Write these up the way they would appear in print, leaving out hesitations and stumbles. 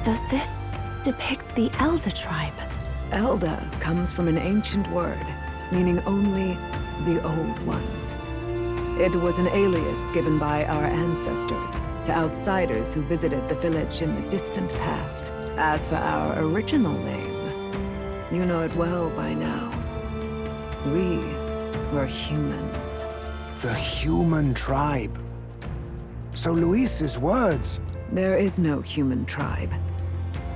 Does this depict the Elda tribe? Elda comes from an ancient word, meaning only the old ones. It was an alias given by our ancestors to outsiders who visited the village in the distant past. As for our original name, you know it well by now. We were humans. The human tribe. So Luis's words... There is no human tribe.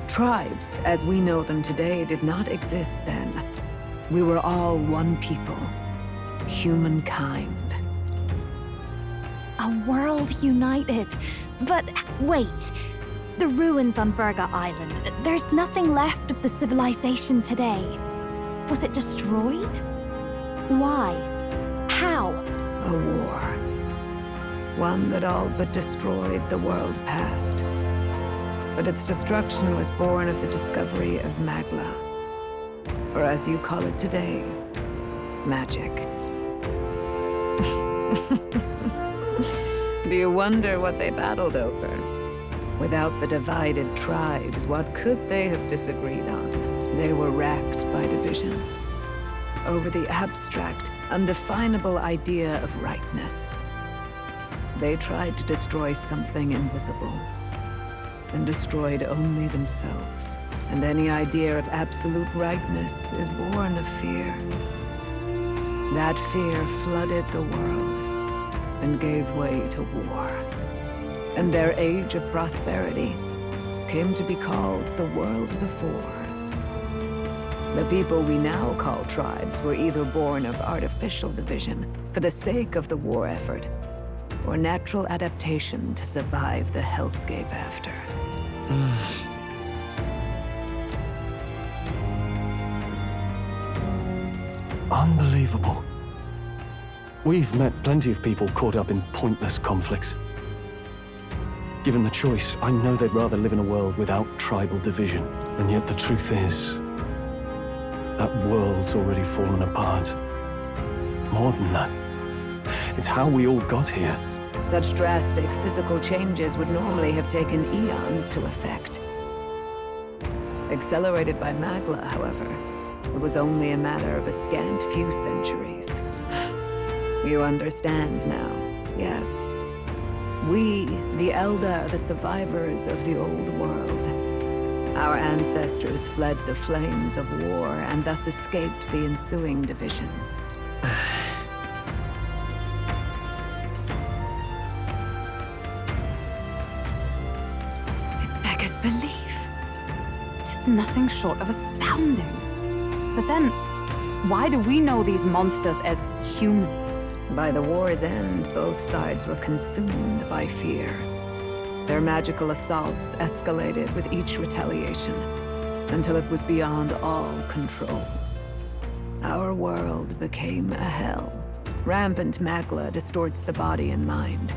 Tribes, as we know them today, did not exist then. We were all one people. Humankind. A world united. But wait. The ruins on Virga Island. There's nothing left of the civilization today. Was it destroyed? Why? How? A war. One that all but destroyed the world past. But its destruction was born of the discovery of magla. Or as you call it today, magic. Do you wonder what they battled over? Without the divided tribes, what could they have disagreed on? They were racked by division. Over the abstract, undefinable idea of rightness. They tried to destroy something invisible, and destroyed only themselves. And any idea of absolute rightness is born of fear. That fear flooded the world, and gave way to war. And their age of prosperity came to be called the world before. The people we now call tribes were either born of artificial division for the sake of the war effort, or natural adaptation to survive the hellscape after. Unbelievable. We've met plenty of people caught up in pointless conflicts. Given the choice, I know they'd rather live in a world without tribal division. And yet the truth is, that world's already fallen apart. More than that, it's how we all got here. Such drastic physical changes would normally have taken eons to effect. Accelerated by magla, however, it was only a matter of a scant few centuries. You understand now, yes? We, the Elda, are the survivors of the old world. Our ancestors fled the flames of war and thus escaped the ensuing divisions. It beggars belief. Tis nothing short of astounding. But then, why do we know these monsters as humans? By the war's end, both sides were consumed by fear. Their magical assaults escalated with each retaliation, until it was beyond all control. Our world became a hell. Rampant magla distorts the body and mind.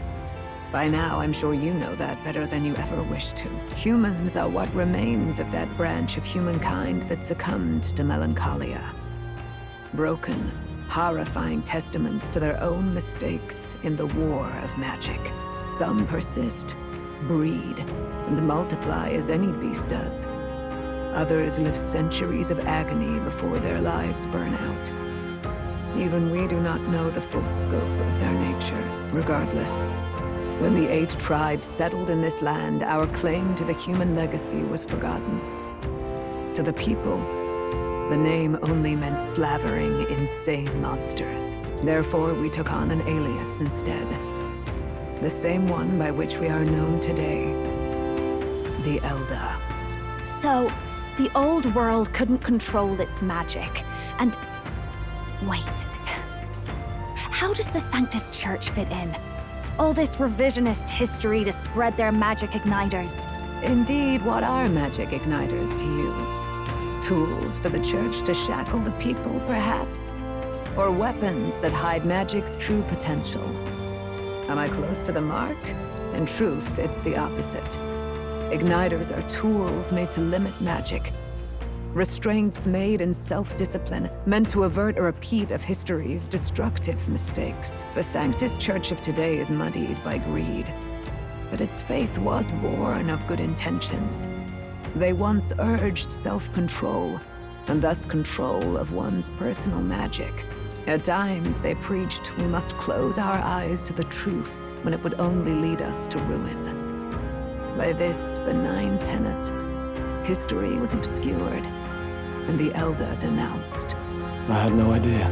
By now, I'm sure you know that better than you ever wished to. Humans are what remains of that branch of humankind that succumbed to melancholia. Broken, horrifying testaments to their own mistakes in the war of magic. Some persist, breed, and multiply as any beast does. Others live centuries of agony before their lives burn out. Even we do not know the full scope of their nature. Regardless, when the 8 tribes settled in this land, our claim to the human legacy was forgotten. To the people, the name only meant slavering, insane monsters. Therefore, we took on an alias instead. The same one by which we are known today. The Elda. So, the old world couldn't control its magic, and... Wait. How does the Sanctus Church fit in? All this revisionist history to spread their magic igniters. Indeed, what are magic igniters to you? Tools for the Church to shackle the people, perhaps? Or weapons that hide magic's true potential? Am I close to the mark? In truth, it's the opposite. Igniters are tools made to limit magic. Restraints made in self-discipline, meant to avert a repeat of history's destructive mistakes. The Sanctus Church of today is muddied by greed. But its faith was born of good intentions. They once urged self-control, and thus control of one's personal magic. At times, they preached we must close our eyes to the truth when it would only lead us to ruin. By this benign tenet, history was obscured, and the Elda denounced. I had no idea.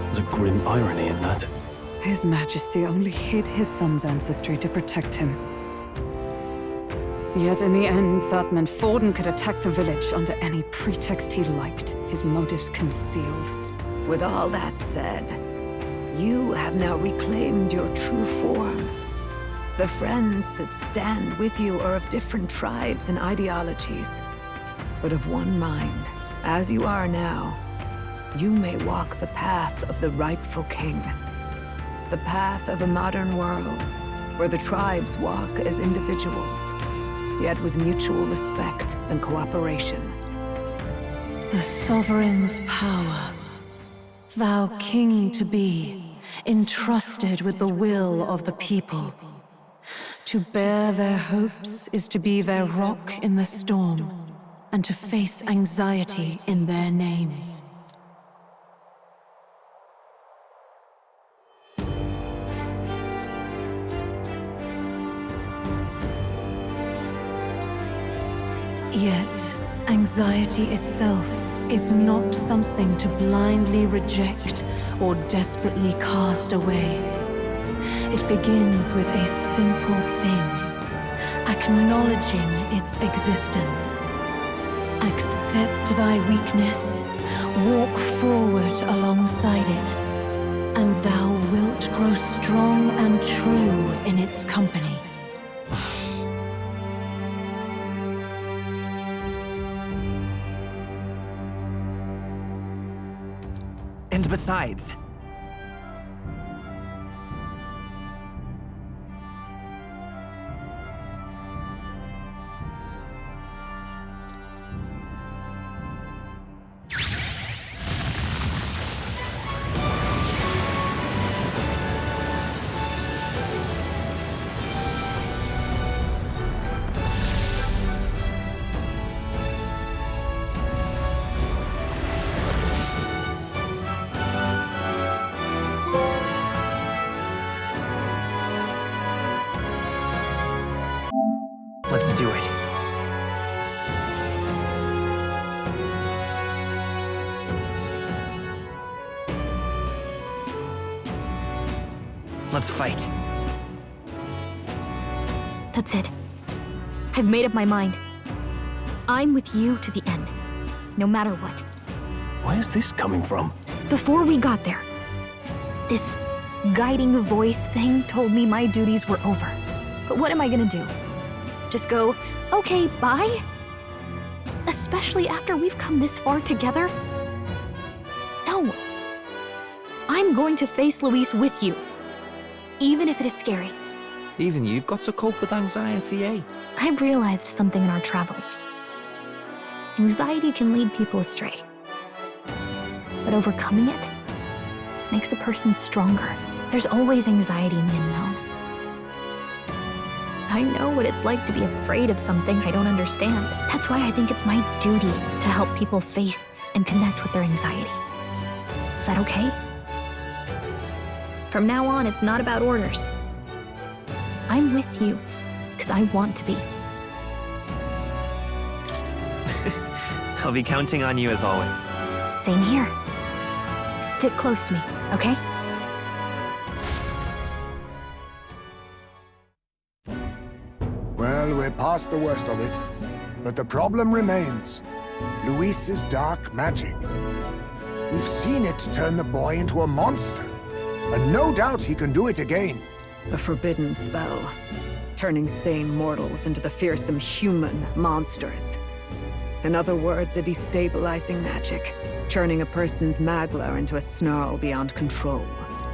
There's a grim irony in that. His Majesty only hid his son's ancestry to protect him. Yet in the end, that meant Forden could attack the village under any pretext he liked, his motives concealed. With all that said, you have now reclaimed your true form. The friends that stand with you are of different tribes and ideologies, but of one mind. As you are now, you may walk the path of the rightful king. The path of a modern world, where the tribes walk as individuals, yet with mutual respect and cooperation. The sovereign's power, thou king to be, entrusted with the will of the people. To bear their hopes is to be their rock in the storm, and to face anxiety in their names. Yet, anxiety itself is not something to blindly reject or desperately cast away. It begins with a simple thing, acknowledging its existence. Accept thy weakness, walk forward alongside it, and thou wilt grow strong and true in its company. And besides, let's do it. Let's fight. That's it. I've made up my mind. I'm with you to the end, no matter what. Where's this coming from? Before we got there, this guiding voice thing told me my duties were over. But what am I gonna do? Just go, okay, bye? Especially after we've come this far together? No. I'm going to face Luis with you, even if it is scary. Even you've got to cope with anxiety, eh? I realized something in our travels. Anxiety can lead people astray. But overcoming it makes a person stronger. There's always anxiety in the unknown. I know what it's like to be afraid of something I don't understand. That's why I think it's my duty to help people face and connect with their anxiety. Is that okay? From now on, it's not about orders. I'm with you, because I want to be. I'll be counting on you as always. Same here. Stick close to me, okay? Well, we're past the worst of it. But the problem remains. Luis's dark magic. We've seen it turn the boy into a monster. And no doubt he can do it again. A forbidden spell, turning sane mortals into the fearsome human monsters. In other words, a destabilizing magic, turning a person's magla into a snarl beyond control.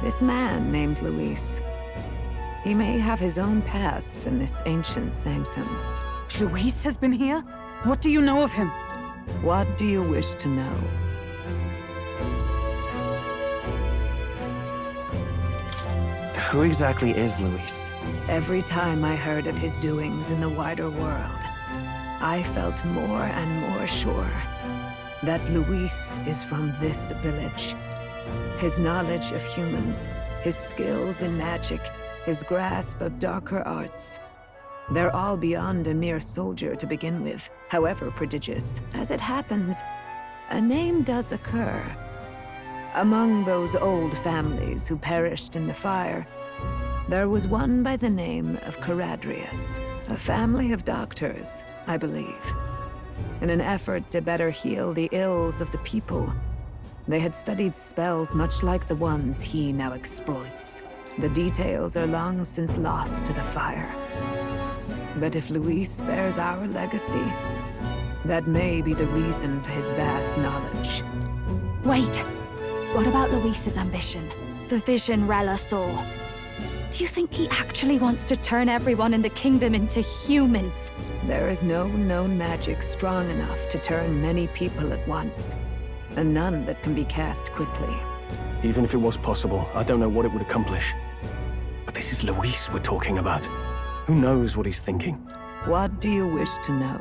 This man named Luis, he may have his own past in this ancient sanctum. Luis has been here? What do you know of him? What do you wish to know? Who exactly is Luis? Every time I heard of his doings in the wider world, I felt more and more sure that Luis is from this village. His knowledge of humans, his skills in magic, his grasp of darker arts, they're all beyond a mere soldier to begin with, however prodigious. As it happens, a name does occur. Among those old families who perished in the fire, there was one by the name of Caradrius, a family of doctors, I believe. In an effort to better heal the ills of the people, they had studied spells much like the ones he now exploits. The details are long since lost to the fire. But if Luis bears our legacy, that may be the reason for his vast knowledge. Wait, what about Luis's ambition? The vision Rella saw. Do you think he actually wants to turn everyone in the kingdom into humans? There is no known magic strong enough to turn many people at once, and none that can be cast quickly. Even if it was possible, I don't know what it would accomplish. But this is Luis we're talking about. Who knows what he's thinking? What do you wish to know?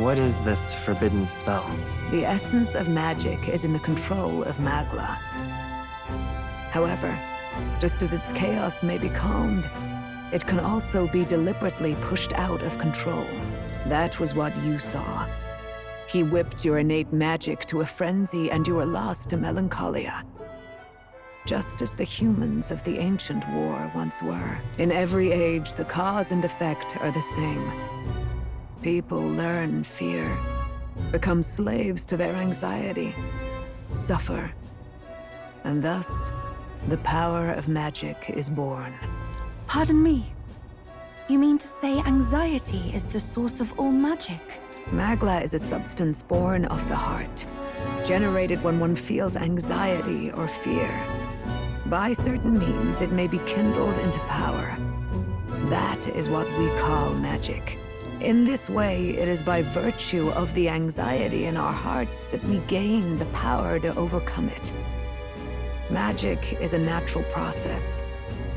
What is this forbidden spell? The essence of magic is in the control of magla. However, just as its chaos may be calmed, it can also be deliberately pushed out of control. That was what you saw. He whipped your innate magic to a frenzy and you were lost to melancholia. Just as the humans of the ancient war once were. In every age, the cause and effect are the same. People learn fear, become slaves to their anxiety, suffer, and thus, the power of magic is born. Pardon me. You mean to say anxiety is the source of all magic? Magla is a substance born of the heart, generated when one feels anxiety or fear. By certain means, it may be kindled into power. That is what we call magic. In this way, it is by virtue of the anxiety in our hearts that we gain the power to overcome it. Magic is a natural process,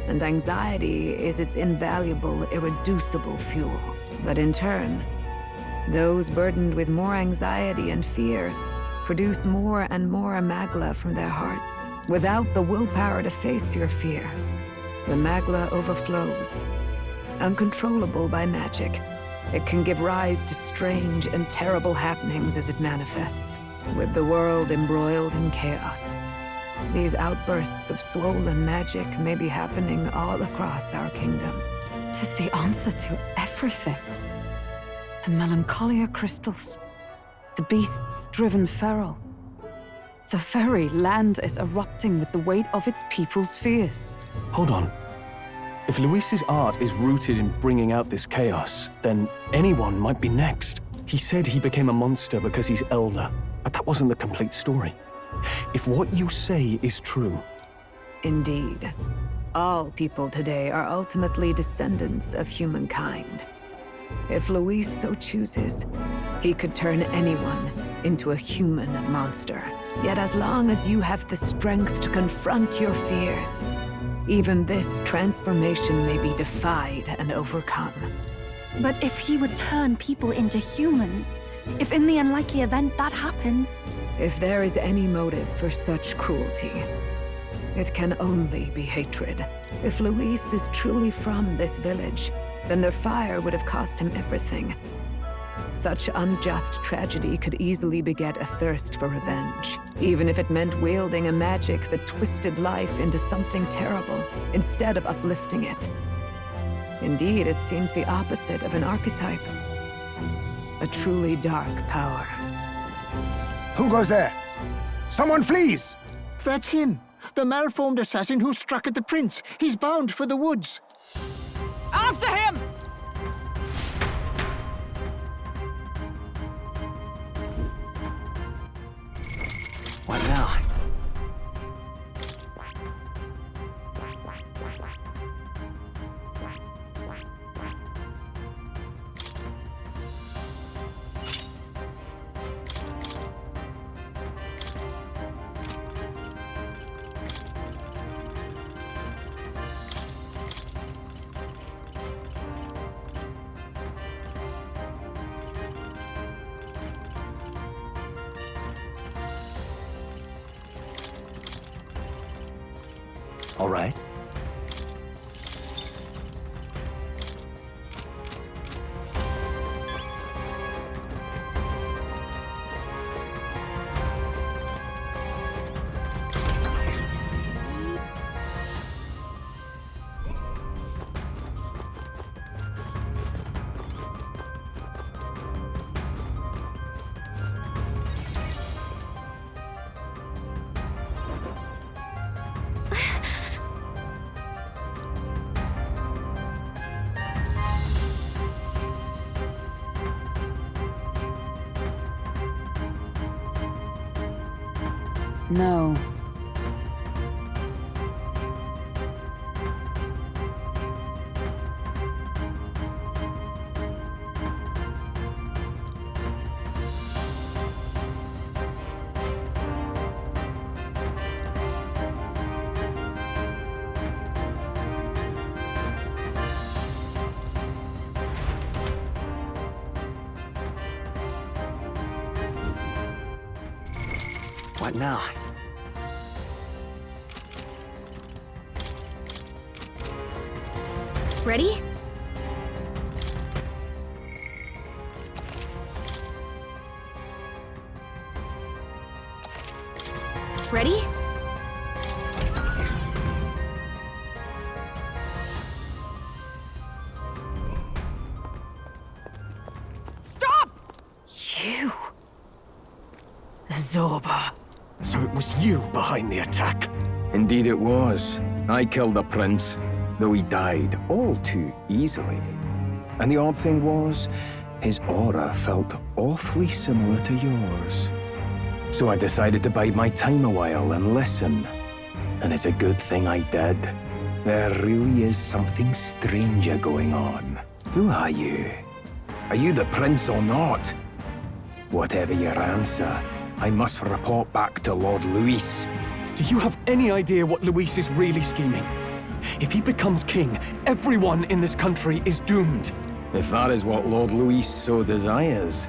and anxiety is its invaluable, irreducible fuel. But in turn, those burdened with more anxiety and fear produce more and more magla from their hearts. Without the willpower to face your fear, the magla overflows. Uncontrollable by magic, it can give rise to strange and terrible happenings as it manifests, with the world embroiled in chaos. These outbursts of swollen magic may be happening all across our kingdom. 'Tis the answer to everything. The melancholia crystals, the beasts driven feral. The very land is erupting with the weight of its people's fears. Hold on. If Luis's art is rooted in bringing out this chaos, then anyone might be next. He said he became a monster because he's Elda, but that wasn't the complete story. If what you say is true... Indeed. All people today are ultimately descendants of humankind. If Luis so chooses, he could turn anyone into a human monster. Yet as long as you have the strength to confront your fears, even this transformation may be defied and overcome. But if he would turn people into humans, if in the unlikely event that happens... If there is any motive for such cruelty, it can only be hatred. If Luis is truly from this village, then their fire would have cost him everything. Such unjust tragedy could easily beget a thirst for revenge, even if it meant wielding a magic that twisted life into something terrible, instead of uplifting it. Indeed, it seems the opposite of an archetype. A truly dark power. Who goes there? Someone flees! That's him! The malformed assassin who struck at the prince! He's bound for the woods! After him! What now? All right. No. What now? Ready? Ready? Stop! You? Zorba. So it was you behind the attack? Indeed it was. I killed the prince, though he died all too easily. And the odd thing was, his aura felt awfully similar to yours. So I decided to bide my time a while and listen. And it's a good thing I did. There really is something stranger going on. Who are you? Are you the prince or not? Whatever your answer, I must report back to Lord Luis. Do you have any idea what Luis is really scheming? If he becomes king, everyone in this country is doomed. If that is what Lord Luis so desires,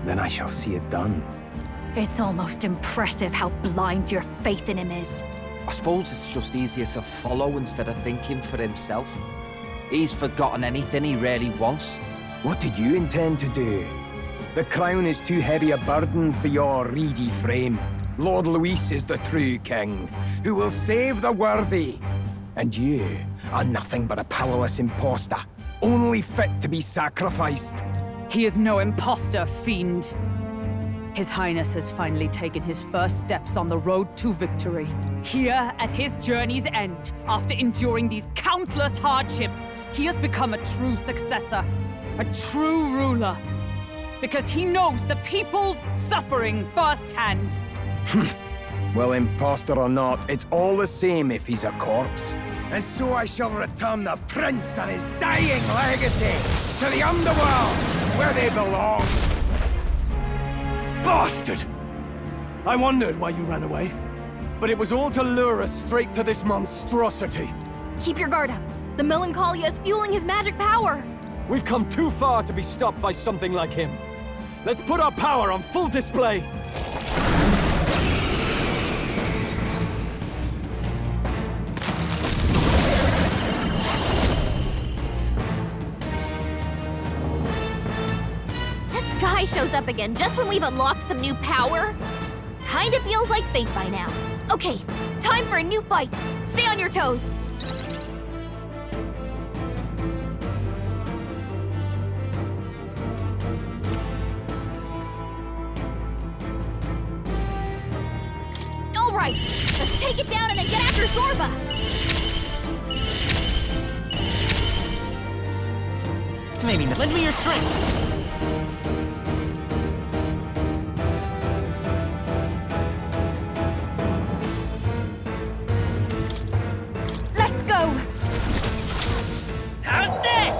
then I shall see it done. It's almost impressive how blind your faith in him is. I suppose it's just easier to follow instead of thinking for himself. He's forgotten anything he really wants. What did you intend to do? The crown is too heavy a burden for your reedy frame. Lord Luis is the true king, who will save the worthy. And you are nothing but a powerless imposter, only fit to be sacrificed. He is no imposter, fiend. His Highness has finally taken his first steps on the road to victory. Here, at his journey's end, after enduring these countless hardships, he has become a true successor, a true ruler. Because he knows the people's suffering firsthand. Well, imposter or not, it's all the same if he's a corpse. And so I shall return the prince and his dying legacy to the underworld, where they belong. Bastard! I wondered why you ran away. But it was all to lure us straight to this monstrosity. Keep your guard up. The Melancholia is fueling his magic power. We've come too far to be stopped by something like him. Let's put our power on full display. This guy shows up again just when we've unlocked some new power. Kinda feels like fate by now. Okay, time for a new fight. Stay on your toes. All right, let's take it down and then get after Zorba. Maybe lend me your strength. Let's go. How's this?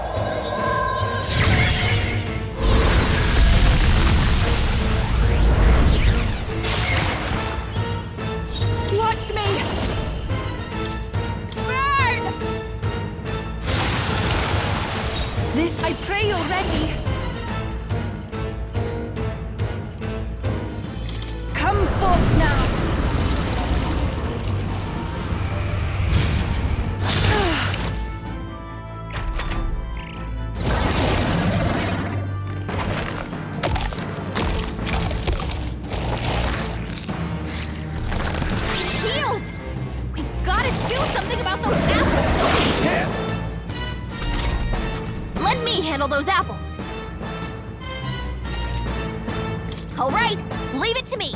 Watch me! Burn! This, I pray you're ready. those apples. All right, leave it to me.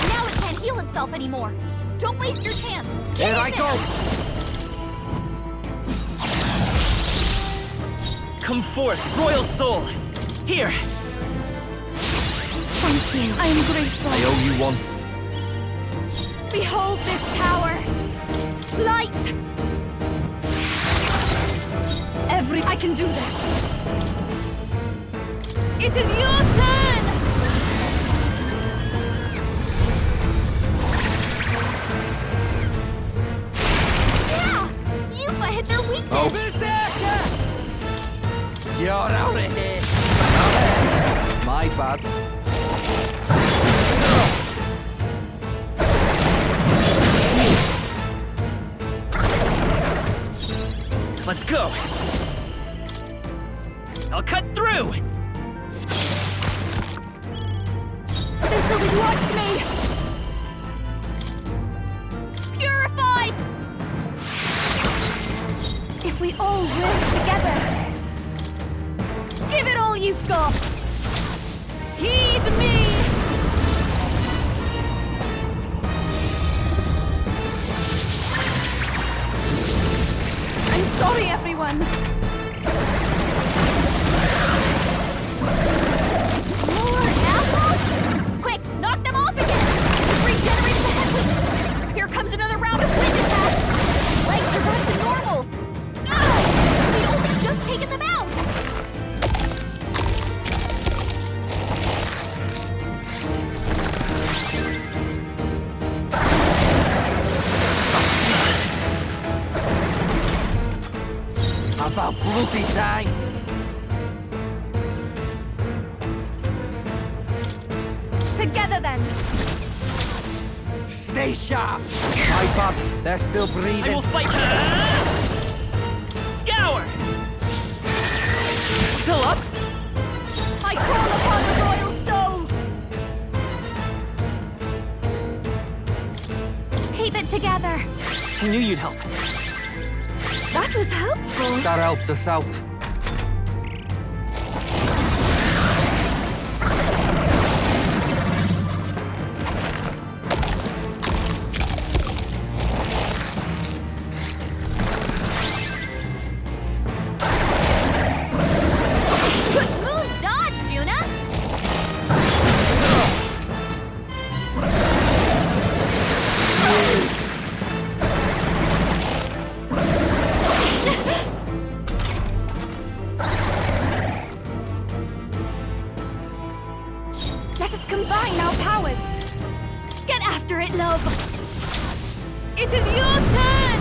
Now it can't heal itself anymore. Don't waste your chance. Get Here I in go. Come forth, royal soul. Here. Thank you. I am grateful. I owe you one. Behold this power. Light. I can do this. It is your turn. Yeah, Yupa hit their weakness. Oh. You're out of here. My bad. Let's go. I'll cut through. This'll watch me. Purify. If we all work together, give it all you've got. Heed me. I'm sorry, everyone. More apples? Quick, knock them off again! Regenerate the headwinds! Here comes another round of wind attacks! Legs are back to normal! Ah! We'd only just taken them out! About bloody time. Together then! Stay sharp. My bad. They're still breathing. I will fight. Scour. Still up? I call upon the royal soul! Keep it together! I knew you'd help. That was helpful! That helped us out. Smooth dodge, Juna! Let us combine our powers! Get after it, love! It is your turn!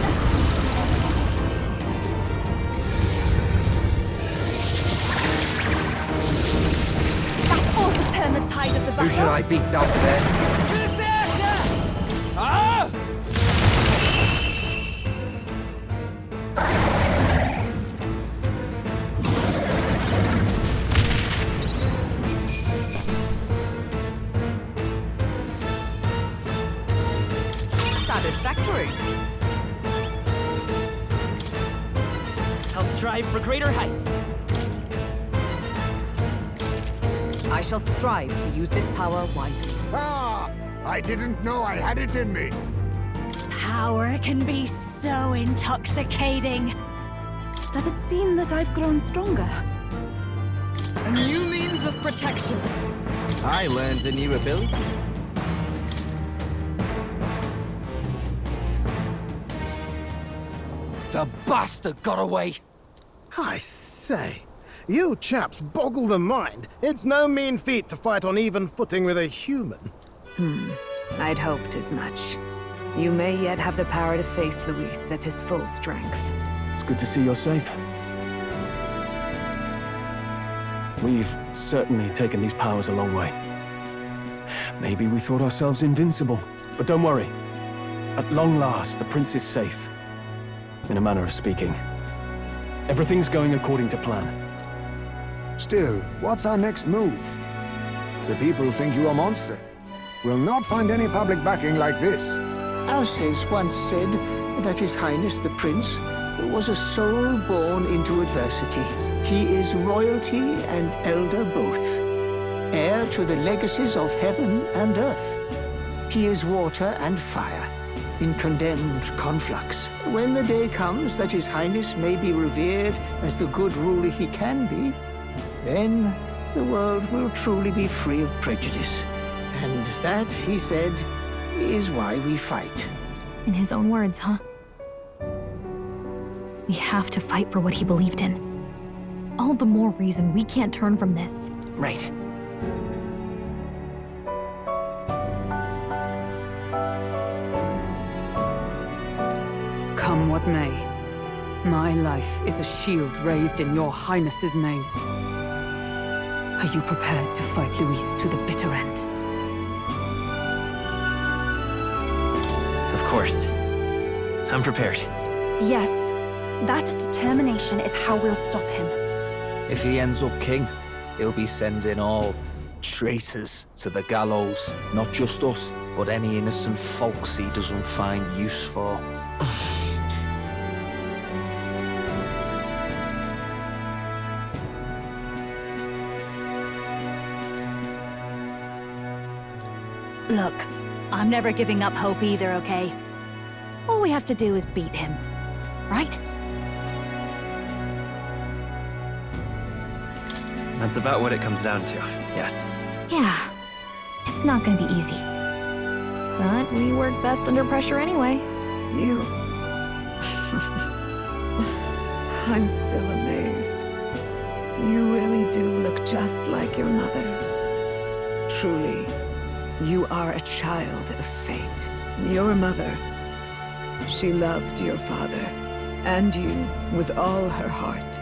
That ought to turn the tide of the battle. Who should I beat down first? Ah! Satisfactory. I'll strive for greater heights. I shall strive to use this power wisely. Ah! I didn't know I had it in me. Power can be so intoxicating. Does it seem that I've grown stronger? A new means of protection. I learned a new ability. The bastard got away! I say, you chaps boggle the mind. It's no mean feat to fight on even footing with a human. I'd hoped as much. You may yet have the power to face Luis at his full strength. It's good to see you're safe. We've certainly taken these powers a long way. Maybe we thought ourselves invincible, but don't worry. At long last, the prince is safe. In a manner of speaking. Everything's going according to plan. Still, what's our next move? The people think you a monster. We'll not find any public backing like this. Alces once said that His Highness the Prince was a soul born into adversity. He is royalty and elder both, heir to the legacies of heaven and earth. He is water and fire, in condemned conflux. When the day comes that His Highness may be revered as the good ruler he can be, then the world will truly be free of prejudice. And that, he said, is why we fight. In his own words, huh? We have to fight for what he believed in. All the more reason we can't turn from this. Right. Come what may, my life is a shield raised in your highness's name. Are you prepared to fight Luis to the bitter end? Of course. I'm prepared. Yes, that determination is how we'll stop him. If he ends up king, he'll be sending all traitors to the gallows. Not just us, but any innocent folks he doesn't find use for. Look, I'm never giving up hope either, okay? All we have to do is beat him, right? That's about what it comes down to, yes. Yeah, it's not gonna be easy. But we work best under pressure anyway. You... I'm still amazed. You really do look just like your mother. Truly, you are a child of fate. Your mother, she loved your father, and you with all her heart.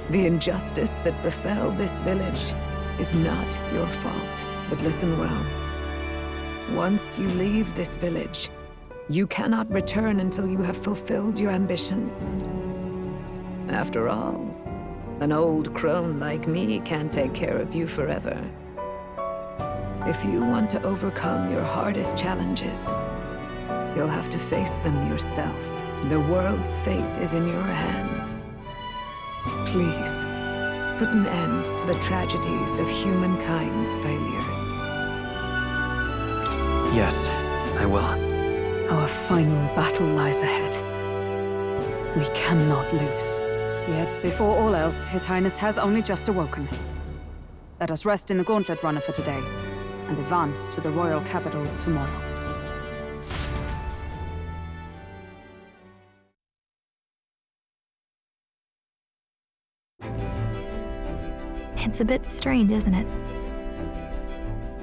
The injustice that befell this village is not your fault. But listen well. Once you leave this village, you cannot return until you have fulfilled your ambitions. After all, an old crone like me can't take care of you forever. If you want to overcome your hardest challenges, you'll have to face them yourself. The world's fate is in your hands. Please, put an end to the tragedies of humankind's failures. Yes, I will. Our final battle lies ahead. We cannot lose. Yet, before all else, His Highness has only just awoken. Let us rest in the gauntlet runner for today, and advance to the royal capital tomorrow. It's a bit strange, isn't it?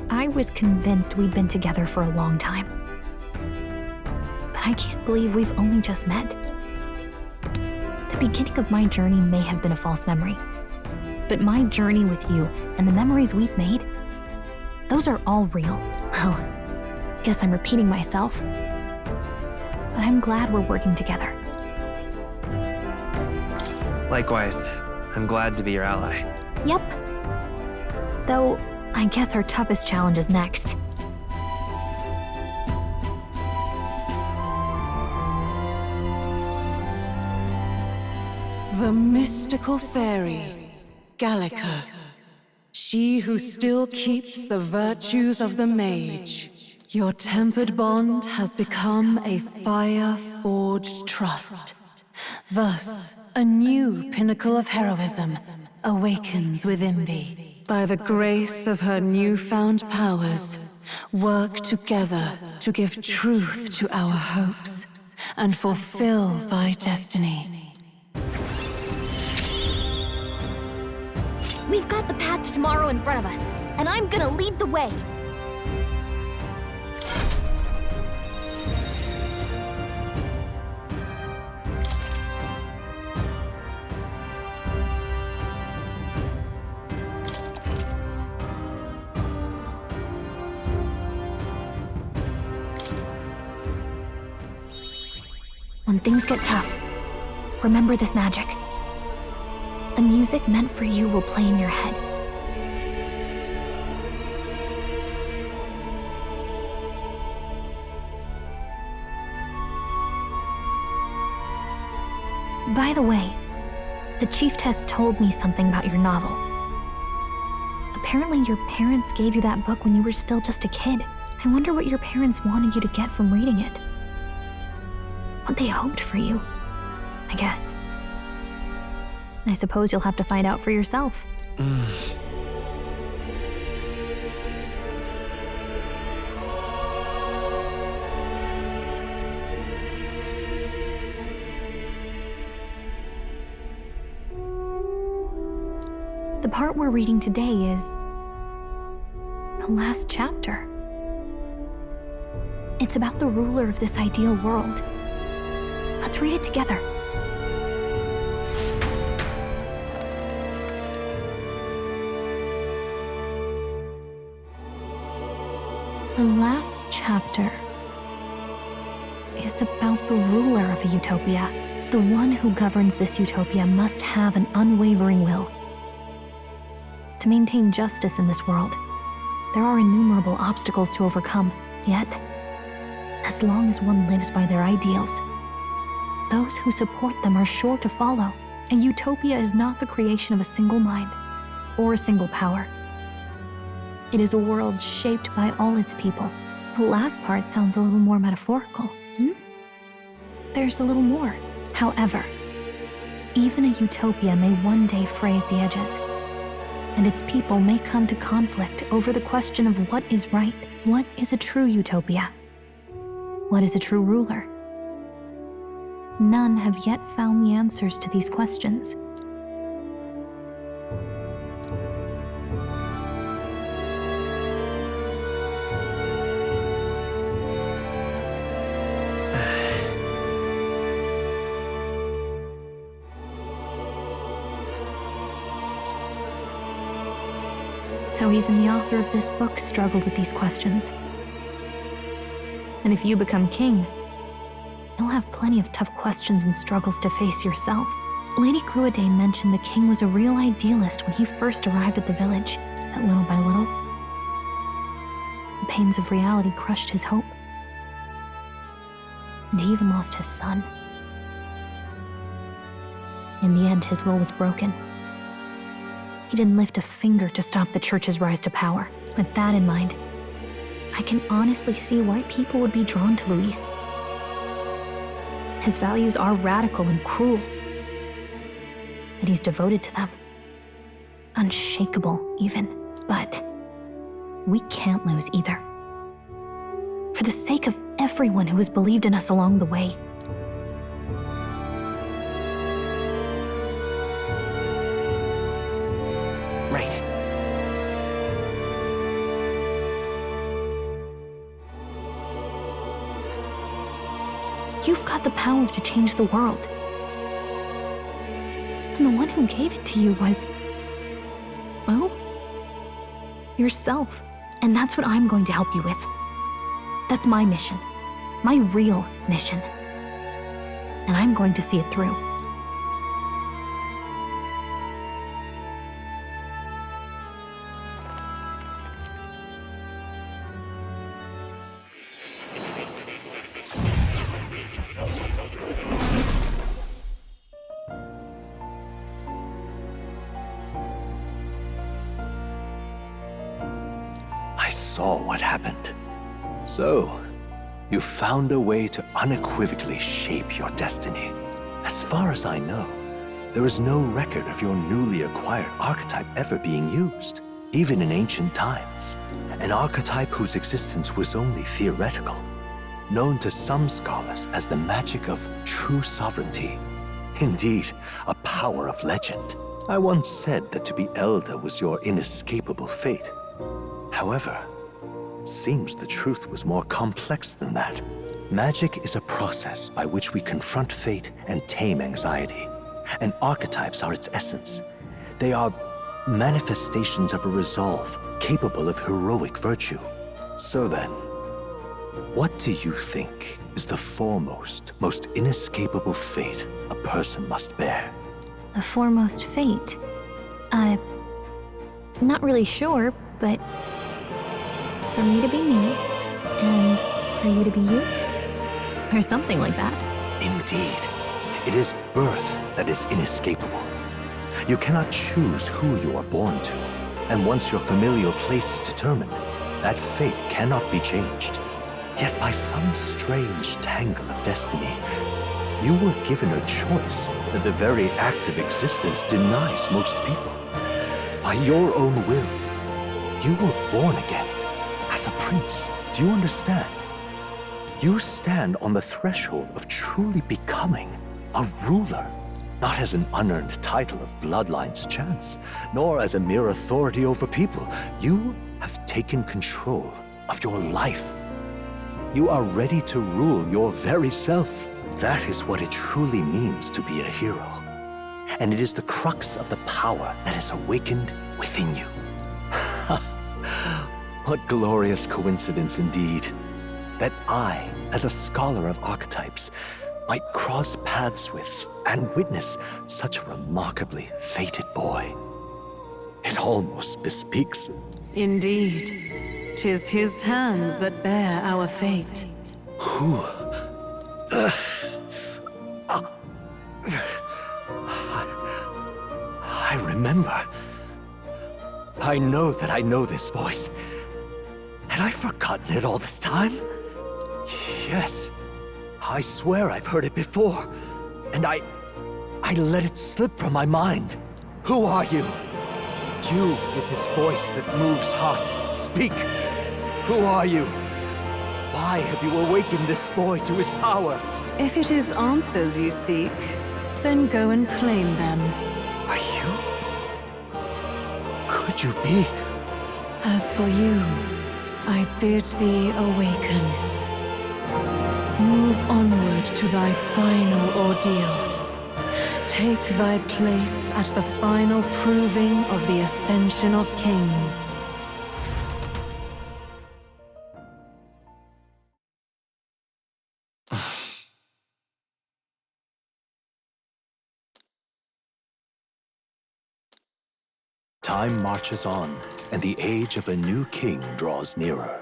I was convinced we'd been together for a long time. But I can't believe we've only just met. The beginning of my journey may have been a false memory. But my journey with you and the memories we've made, those are all real. Well, guess I'm repeating myself. But I'm glad we're working together. Likewise, I'm glad to be your ally. Yep. Though, I guess our toughest challenge is next. The mystical fairy, Gallica. She who still keeps the virtues of the mage. Your tempered bond has become a fire-forged trust. Thus, a new pinnacle of heroism awakens within thee. By the grace of her newfound powers, work together to give truth to our hopes and fulfill thy destiny. We've got the path to tomorrow in front of us, and I'm gonna lead the way. When things get tough, remember this magic. The music meant for you will play in your head. By the way, the chiefess told me something about your novel. Apparently your parents gave you that book when you were still just a kid. I wonder what your parents wanted you to get from reading it. What they hoped for you, I guess. I suppose you'll have to find out for yourself. The part we're reading today is the last chapter. It's about the ruler of this ideal world. Let's read it together. The last chapter is about the ruler of a utopia. The one who governs this utopia must have an unwavering will. To maintain justice in this world, there are innumerable obstacles to overcome. Yet, as long as one lives by their ideals, those who support them are sure to follow. A utopia is not the creation of a single mind or a single power. It is a world shaped by all its people. The last part sounds a little more metaphorical. There's a little more. However, even a utopia may one day fray at the edges, and its people may come to conflict over the question of what is right. What is a true utopia? What is a true ruler? None have yet found the answers to these questions. So even the author of this book struggled with these questions. And if you become king, you'll have plenty of tough questions and struggles to face yourself. Lady Gruade mentioned the king was a real idealist when he first arrived at the village, that little by little, the pains of reality crushed his hope. And he even lost his son. In the end, his will was broken. He didn't lift a finger to stop the church's rise to power. With that in mind, I can honestly see why people would be drawn to Luis. His values are radical and cruel, but he's devoted to them. Unshakable, even. But we can't lose either. For the sake of everyone who has believed in us along the way. Right. You've got the power to change the world. And the one who gave it to you was, well, yourself. And that's what I'm going to help you with. That's my mission. My real mission. And I'm going to see it through. I saw what happened. So, you found a way to unequivocally shape your destiny. As far as I know, there is no record of your newly acquired archetype ever being used, even in ancient times. An archetype whose existence was only theoretical, known to some scholars as the magic of true sovereignty. Indeed, a power of legend. I once said that to be Elda was your inescapable fate. However, it seems the truth was more complex than that. Magic is a process by which we confront fate and tame anxiety. And archetypes are its essence. They are manifestations of a resolve capable of heroic virtue. So then, what do you think is the foremost, most inescapable fate a person must bear? The foremost fate? Not really sure, but for me to be me, and for you to be you? Or something like that. Indeed. It is birth that is inescapable. You cannot choose who you are born to, and once your familial place is determined, that fate cannot be changed. Yet by some strange tangle of destiny, you were given a choice that the very act of existence denies most people. By your own will, you were born again as a prince. Do you understand? You stand on the threshold of truly becoming a ruler, not as an unearned title of bloodline's chance, nor as a mere authority over people. You have taken control of your life. You are ready to rule your very self. That is what it truly means to be a hero. And it is the crux of the power that is awakened within you. What glorious coincidence indeed, that I, as a scholar of archetypes, might cross paths with and witness such a remarkably fated boy. It almost bespeaks... Indeed, 'tis his hands that bear our fate. Who? I remember. I know that I know this voice. Had I forgotten it all this time? Yes. I swear I've heard it before. And I let it slip from my mind. Who are you? You with this voice that moves hearts. Speak. Who are you? Why have you awakened this boy to his power? If it is answers you seek, then go and claim them. Are you? Could you be? As for you, I bid thee awaken. Move onward to thy final ordeal. Take thy place at the final proving of the ascension of kings. Time marches on, and the age of a new king draws nearer.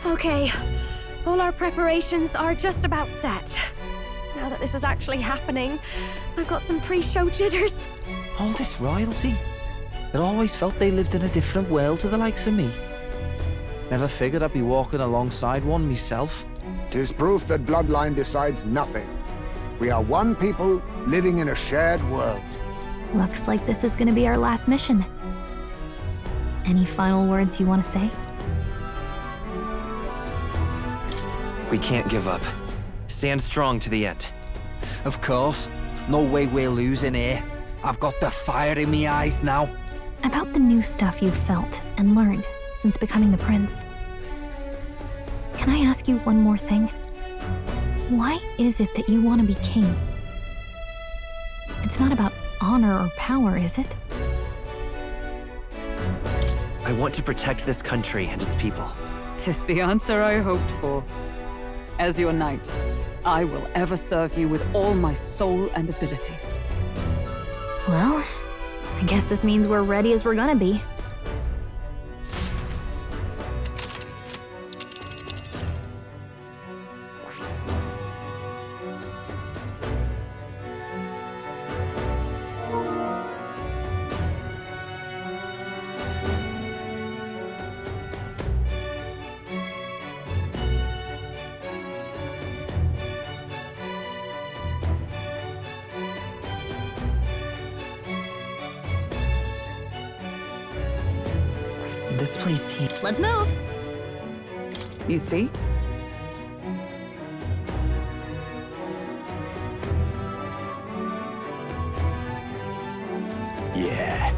Okay, all our preparations are just about set. Now that this is actually happening, I've got some pre-show jitters. All this royalty? I always felt they lived in a different world to the likes of me. Never figured I'd be walking alongside one myself. 'Tis proof that bloodline decides nothing. We are one people living in a shared world. Looks like this is gonna be our last mission. Any final words you want to say? We can't give up. Stand strong to the end. Of course. No way we're losing here. I've got the fire in my eyes now. About the new stuff you've felt and learned since becoming the prince. Can I ask you one more thing? Why is it that you want to be king? It's not about honor or power, is it? I want to protect this country and its people. 'Tis the answer I hoped for. As your knight, I will ever serve you with all my soul and ability. Well, I guess this means we're ready as we're gonna be. This place here. Let's move! You see? Yeah.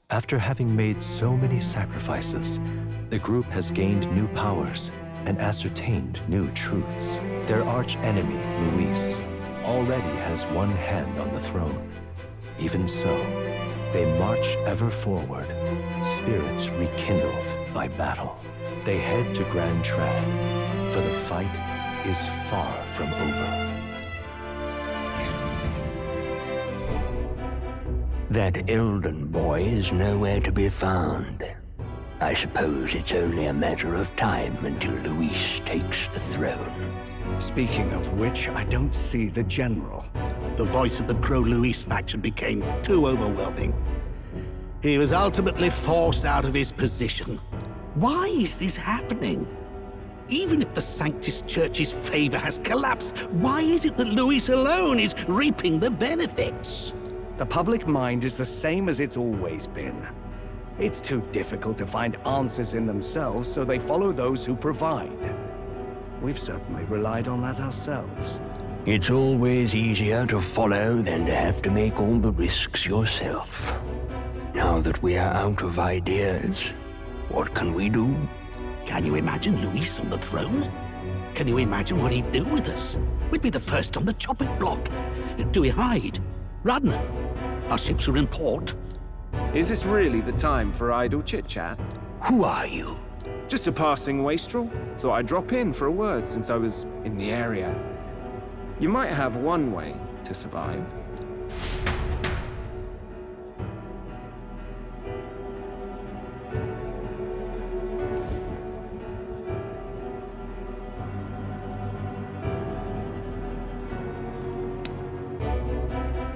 After having made so many sacrifices, the group has gained new powers and ascertained new truths. Their arch-enemy, Luis, already has one hand on the throne. Even so, they march ever forward, spirits rekindled by battle. They head to Grand Tran, for the fight is far from over. That Elden boy is nowhere to be found. I suppose it's only a matter of time until Luis takes the throne. Speaking of which, I don't see the general. The voice of the pro-Luis faction became too overwhelming. He was ultimately forced out of his position. Why is this happening? Even if the Sanctus Church's favor has collapsed, why is it that Luis alone is reaping the benefits? The public mind is the same as it's always been. It's too difficult to find answers in themselves, so they follow those who provide. We've certainly relied on that ourselves. It's always easier to follow than to have to make all the risks yourself. Now that we are out of ideas, what can we do? Can you imagine Luis on the throne? Can you imagine what he'd do with us? We'd be the first on the chopping block. Do we hide? Run? Our ships are in port. Is this really the time for idle chit-chat? Who are you? Just a passing wastrel. Thought I'd drop in for a word since I was in the area. You might have one way to survive.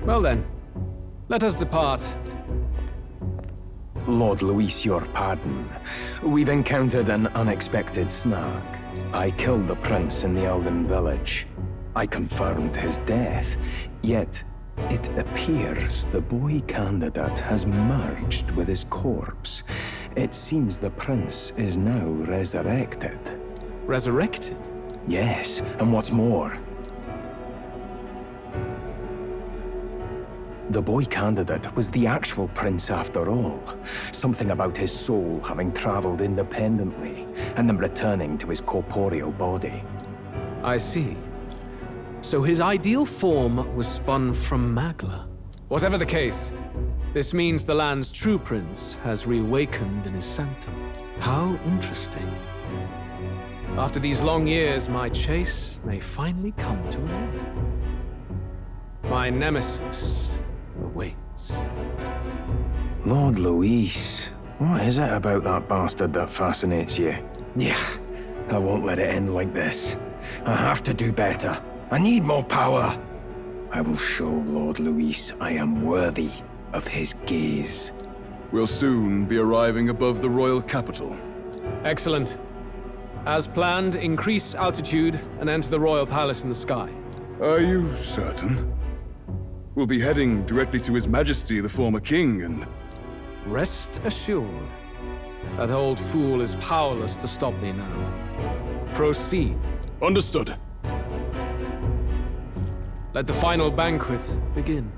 Well then, let us depart. Lord Luis, your pardon. We've encountered an unexpected snag. I killed the prince in the Elden village. I confirmed his death, yet it appears the boy candidate has merged with his corpse. It seems the prince is now resurrected. Resurrected? Yes, and what's more, the boy candidate was the actual prince after all. Something about his soul having traveled independently, and then returning to his corporeal body. I see. So his ideal form was spun from Magla. Whatever the case, this means the land's true prince has reawakened in his sanctum. How interesting. After these long years, my chase may finally come to an end. My nemesis awaits. Lord Luis, what is it about that bastard that fascinates you? Yeah, I won't let it end like this. I have to do better. I need more power. I will show Lord Luis I am worthy of his gaze. We'll soon be arriving above the royal capital. Excellent. As planned, increase altitude and enter the royal palace in the sky. Are you certain? We'll be heading directly to His Majesty, the former king, and... Rest assured, that old fool is powerless to stop me now. Proceed. Understood. Let the final banquet begin.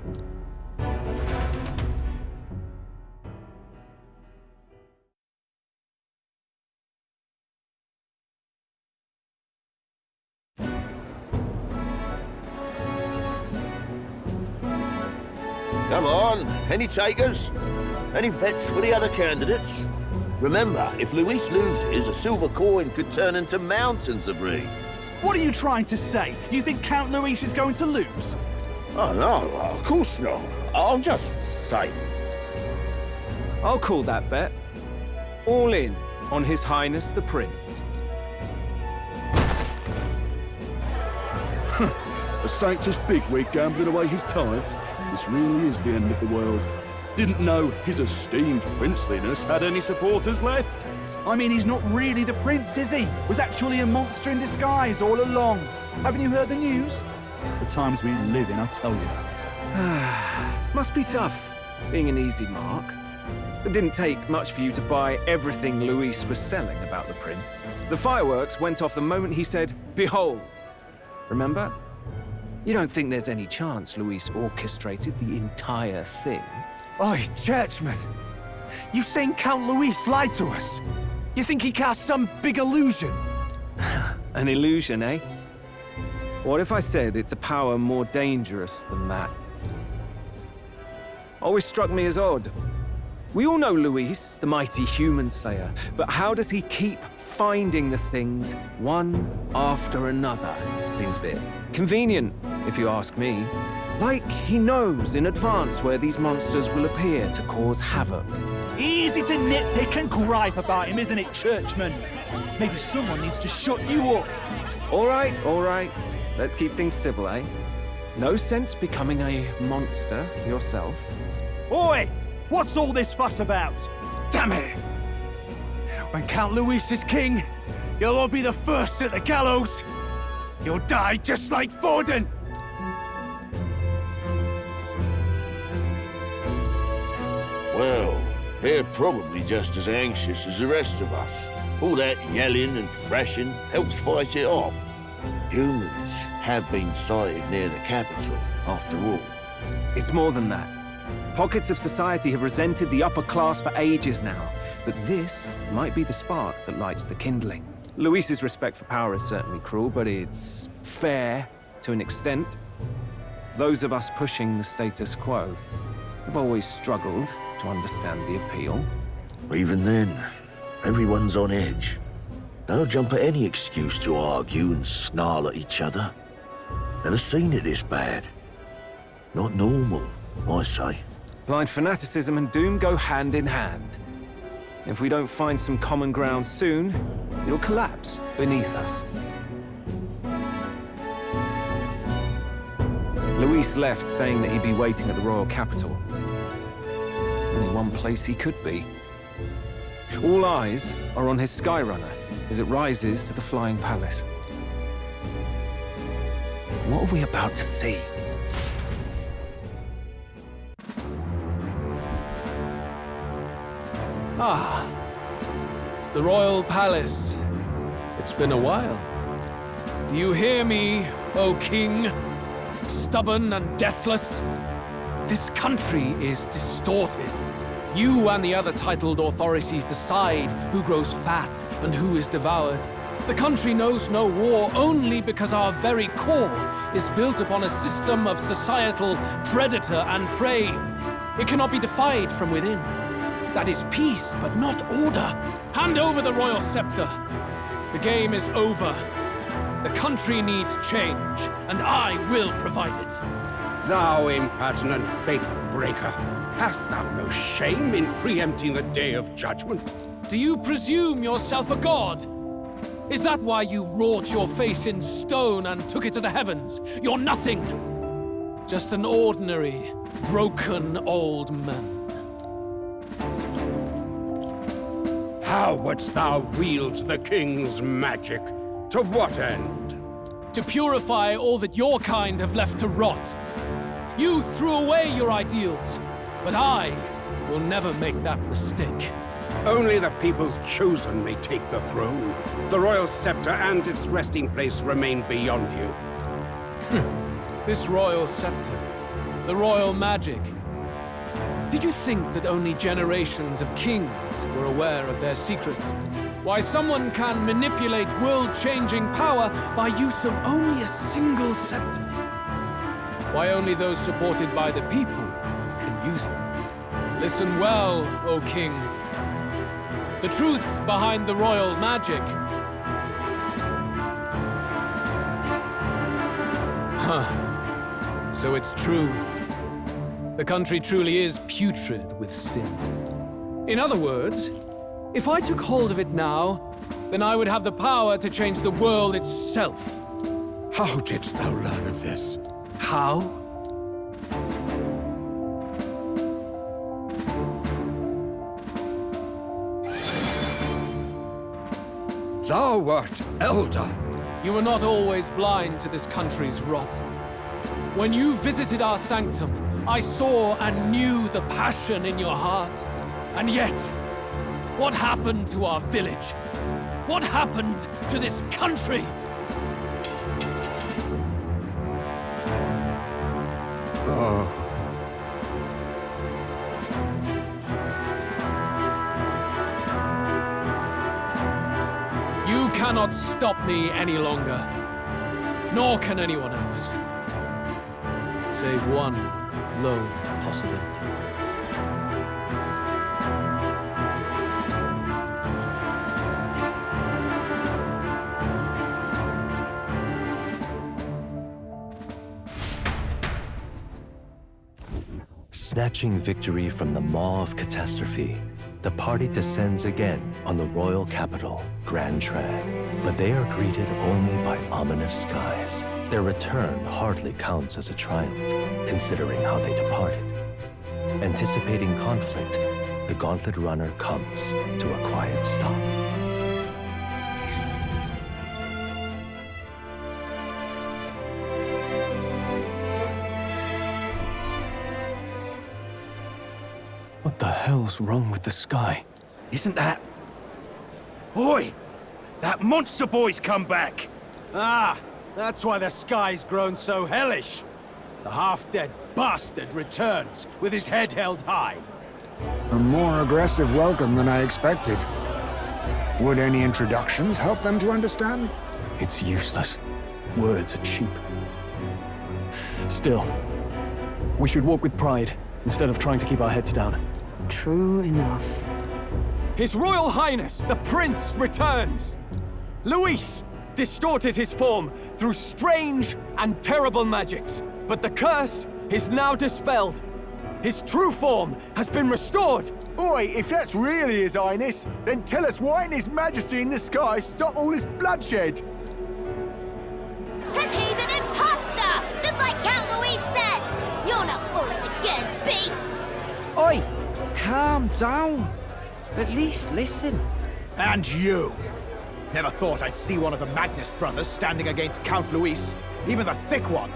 Come on, any takers? Any bets for the other candidates? Remember, if Luis loses, a silver coin could turn into mountains of reef. What are you trying to say? You think Count Luis is going to lose? Oh, no, of course not. I'm just saying. I'll call that bet. All in on His Highness the Prince. A Sanctus bigwig gambling away his tithes? This really is the end of the world. Didn't know his esteemed princeliness had any supporters left. I mean, he's not really the prince, is he? Was actually a monster in disguise all along. Haven't you heard the news? The times we live in, I'll tell you. Must be tough, being an easy mark. It didn't take much for you to buy everything Luis was selling about the prince. The fireworks went off the moment he said, "Behold." Remember? You don't think there's any chance Luis orchestrated the entire thing? Oi, churchman! You've seen Count Luis lie to us? You think he cast some big illusion? An illusion, eh? What if I said it's a power more dangerous than that? always struck me as odd. We all know Luis, the mighty human slayer, but how does he keep finding the things one after another? Seems a bit convenient, if you ask me. Like he knows in advance where these monsters will appear to cause havoc. Easy to nitpick and gripe about him, isn't it, Churchman? Maybe someone needs to shut you up. All right. Let's keep things civil, eh? No sense becoming a monster yourself. Oi! What's all this fuss about? Damn it! When Count Luis is king, you'll all be the first at the gallows. You'll die just like Forden. Well, they're probably just as anxious as the rest of us. All that yelling and thrashing helps fight it off. Humans have been sighted near the capital, after all. It's more than that. Pockets of society have resented the upper class for ages now, but this might be the spark that lights the kindling. Luis's respect for power is certainly cruel, but it's fair to an extent. Those of us pushing the status quo have always struggled to understand the appeal. Even then, everyone's on edge. They'll jump at any excuse to argue and snarl at each other. Never seen it this bad. Not normal, I say. Blind fanaticism and doom go hand in hand. If we don't find some common ground soon, it'll collapse beneath us. Luis left saying that he'd be waiting at the royal capital. Only one place he could be. All eyes are on his Skyrunner as it rises to the flying palace. What are we about to see? Ah, the royal palace. It's been a while. Do you hear me, O king? Stubborn and deathless? This country is distorted. You and the other titled authorities decide who grows fat and who is devoured. The country knows no war only because our very core is built upon a system of societal predator and prey. It cannot be defied from within. That is peace, but not order. Hand over the royal scepter. The game is over. The country needs change, and I will provide it. Thou impertinent faith breaker, hast thou no shame in preempting the day of judgment? Do you presume yourself a god? Is that why you wrought your face in stone and took it to the heavens? You're nothing. Just an ordinary, broken old man. How wouldst thou wield the king's magic? To what end? To purify all that your kind have left to rot. You threw away your ideals, but I will never make that mistake. Only the people's chosen may take the throne. The royal scepter and its resting place remain beyond you. This royal scepter, the royal magic. Did you think that only generations of kings were aware of their secrets? Why someone can manipulate world-changing power by use of only a single scepter? Why only those supported by the people can use it? Listen well, O king. The truth behind the royal magic. So it's true. The country truly is putrid with sin. In other words, if I took hold of it now, then I would have the power to change the world itself. How didst thou learn of this? How? Thou wert Elda. You were not always blind to this country's rot. When you visited our sanctum, I saw and knew the passion in your heart. And yet, what happened to our village? What happened to this country? Oh. You cannot stop me any longer. Nor can anyone else. Save one lone possibility. Snatching victory from the maw of catastrophe, the party descends again on the royal capital, Grand Tran. But they are greeted only by ominous skies. Their return hardly counts as a triumph, considering how they departed. Anticipating conflict, the Gauntlet Runner comes to a quiet stop. What the hell's wrong with the sky? Isn't that... Oi! That monster boy's come back! Ah, that's why the sky's grown so hellish. The half-dead bastard returns with his head held high. A more aggressive welcome than I expected. Would any introductions help them to understand? It's useless. Words are cheap. Still, we should walk with pride instead of trying to keep our heads down. True enough. His Royal Highness, the Prince, returns! Luis distorted his form through strange and terrible magics, but the curse is now dispelled. His true form has been restored! Oi, if that's really His Highness, then tell us why didn't His Majesty in the sky stop all this bloodshed? Cause he's an imposter! Just like Count Luis said! You're not full as a good beast! Oi! Calm down. At least listen. And you! Never thought I'd see one of the Magnus brothers standing against Count Luis, even the thick one.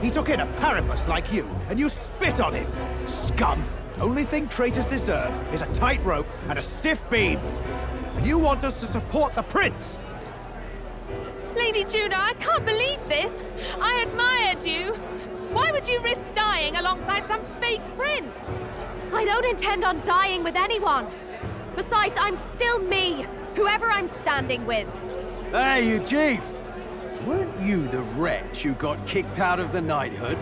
He took in a Paripus like you, and you spit on him! Scum! Only thing traitors deserve is a tight rope and a stiff beam. And you want us to support the prince! Lady Juno, I can't believe this! I admired you! Why would you risk dying alongside some fake prince? I don't intend on dying with anyone. Besides, I'm still me, whoever I'm standing with. Hey, you chief! Weren't you the wretch who got kicked out of the knighthood?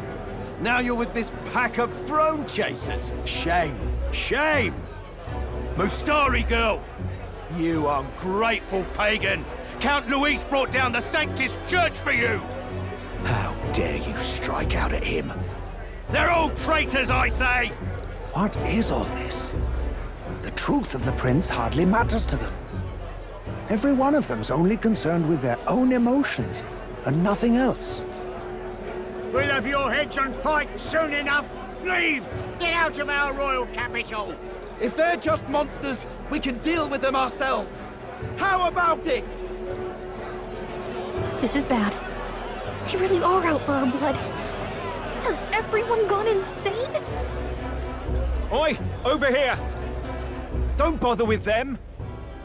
Now you're with this pack of throne chasers. Shame! Shame! Mustari girl! You ungrateful pagan! Count Luis brought down the Sanctus Church for you! How dare you strike out at him? They're all traitors, I say! What is all this? The truth of the prince hardly matters to them. Every one of them's only concerned with their own emotions, and nothing else. We'll have your heads on pikes soon enough. Leave! Get out of our royal capital! If they're just monsters, we can deal with them ourselves. How about it? This is bad. They really are out for our blood. Has everyone gone insane? Oi! Over here! Don't bother with them!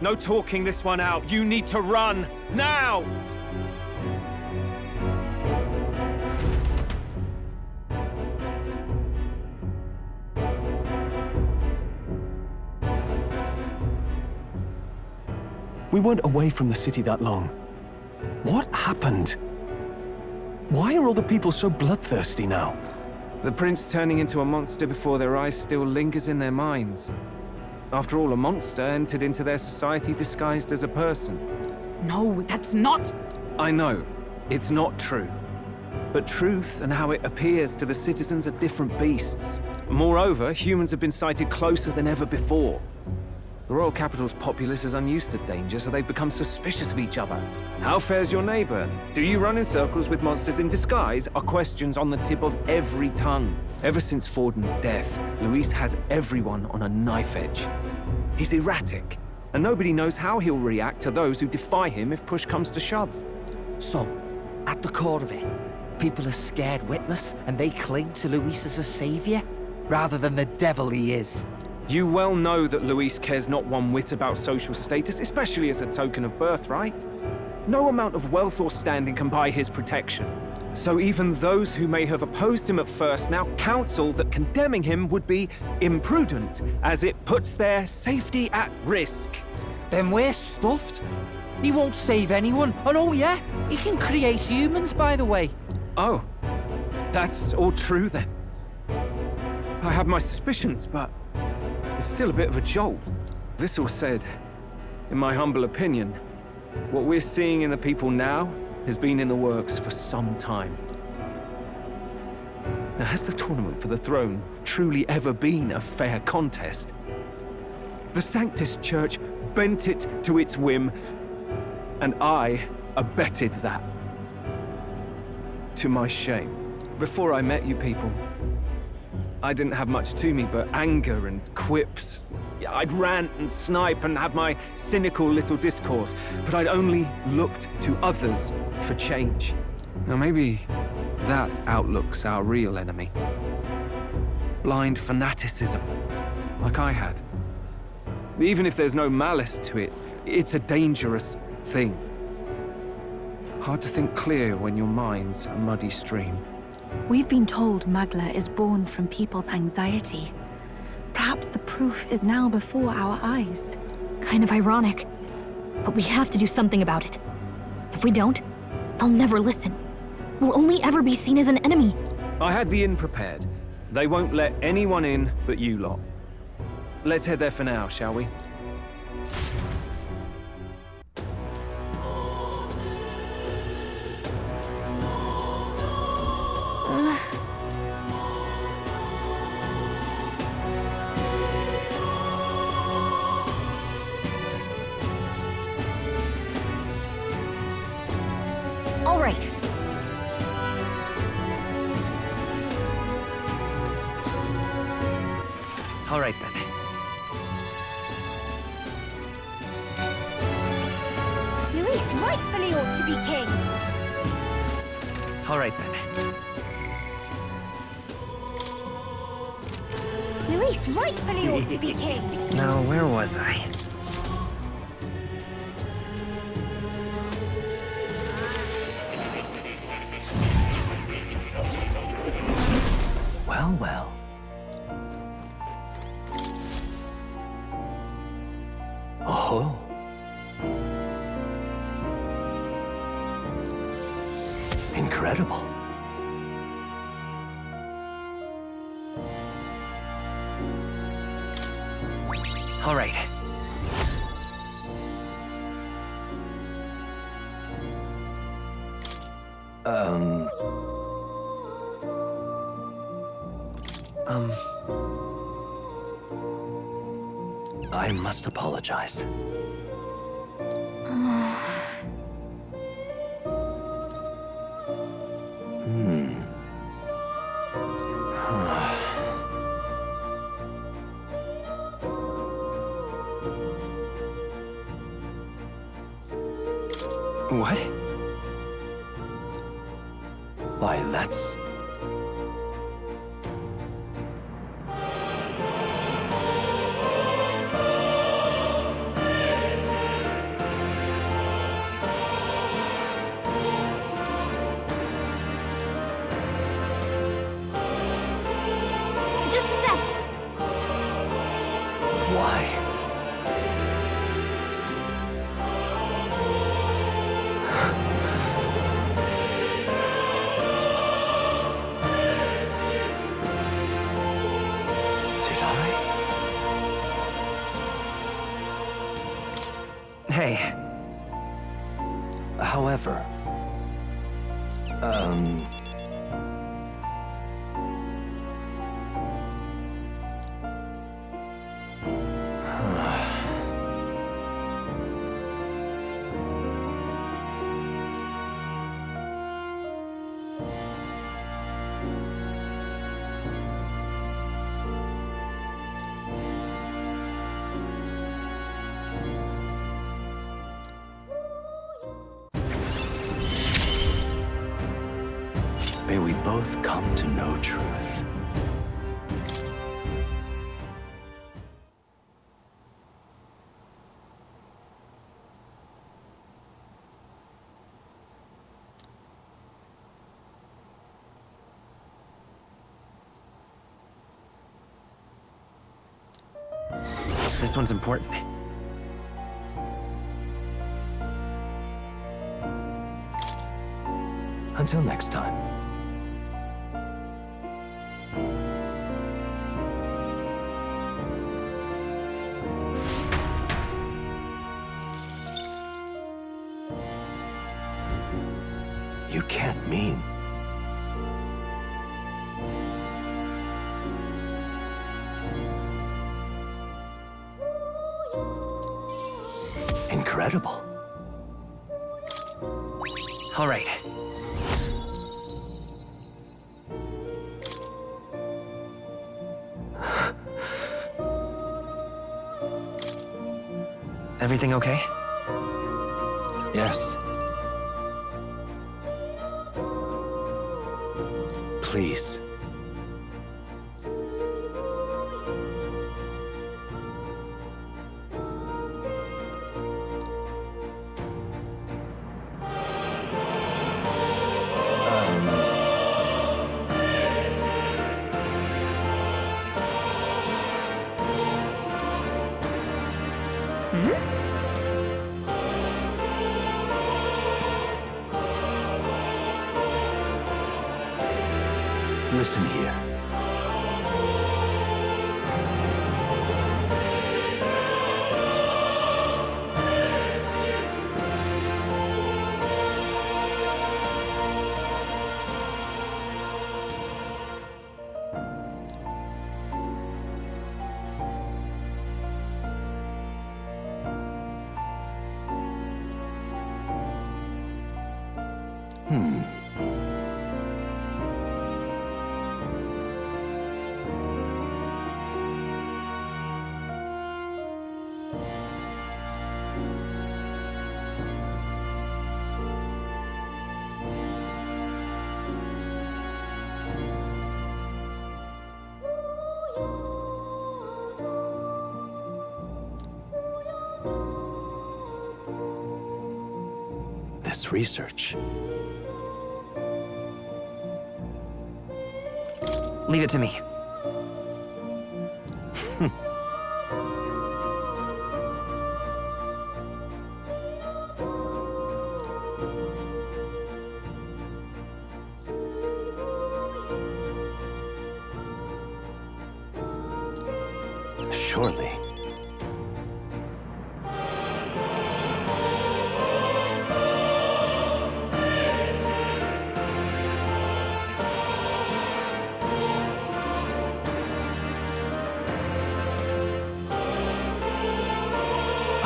No talking this one out. You need to run! Now! We weren't away from the city that long. What happened? Why are all the people so bloodthirsty now? The prince turning into a monster before their eyes still lingers in their minds. After all, a monster entered into their society disguised as a person. No, that's not... I know, it's not true. But truth and how it appears to the citizens are different beasts. Moreover, humans have been sighted closer than ever before. The royal capital's populace is unused to danger, so they've become suspicious of each other. How fares your neighbor? Do you run in circles with monsters in disguise? Are questions on the tip of every tongue. Ever since Forden's death, Luis has everyone on a knife edge. He's erratic, and nobody knows how he'll react to those who defy him if push comes to shove. So, at the core of it, people are scared witless and they cling to Luis as a savior, rather than the devil he is. You well know that Luis cares not one whit about social status, especially as a token of birthright. No amount of wealth or standing can buy his protection. So even those who may have opposed him at first now counsel that condemning him would be imprudent, as it puts their safety at risk. Then we're stuffed. He won't save anyone, and oh yeah, he can create humans, by the way. Oh, that's all true then. I have my suspicions, but it's still a bit of a jolt. This all said, in my humble opinion, what we're seeing in the people now has been in the works for some time. Now, has the tournament for the throne truly ever been a fair contest? The Sanctus Church bent it to its whim, and I abetted that. To my shame. Before I met you people, I didn't have much to me but anger and quips. I'd rant and snipe and have my cynical little discourse, but I'd only looked to others for change. Now maybe that outlook's our real enemy. Blind fanaticism, like I had. Even if there's no malice to it, it's a dangerous thing. Hard to think clear when your mind's a muddy stream. We've been told Magla is born from people's anxiety. Perhaps the proof is now before our eyes. Kind of ironic, but we have to do something about it. If we don't, they'll never listen. We'll only ever be seen as an enemy. I had the inn prepared. They won't let anyone in but you lot. Let's head there for now, shall we? All right. All right, then. Luis rightfully ought to be king. All right, then. Luis rightfully ought to be king. Now, where was I? Well, well. Oh. Incredible. All right. I must apologize. What? Why, that's... Just a sec. Why? Hey. However, may we both come to know truth. This one's important. Until next time. You can't mean... All right. Everything okay? Yes. Please. Listen here. This research. Leave it to me. Surely.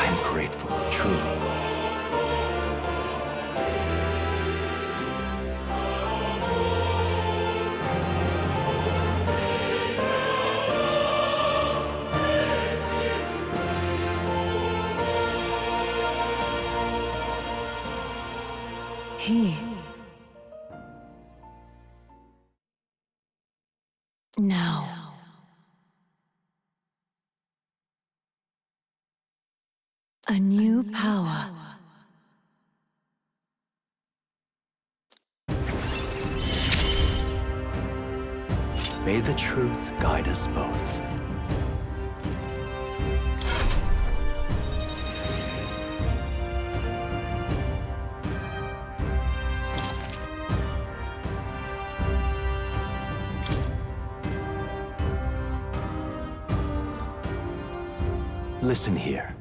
I'm grateful, truly. Now. A new power. May the truth guide us both. Listen here.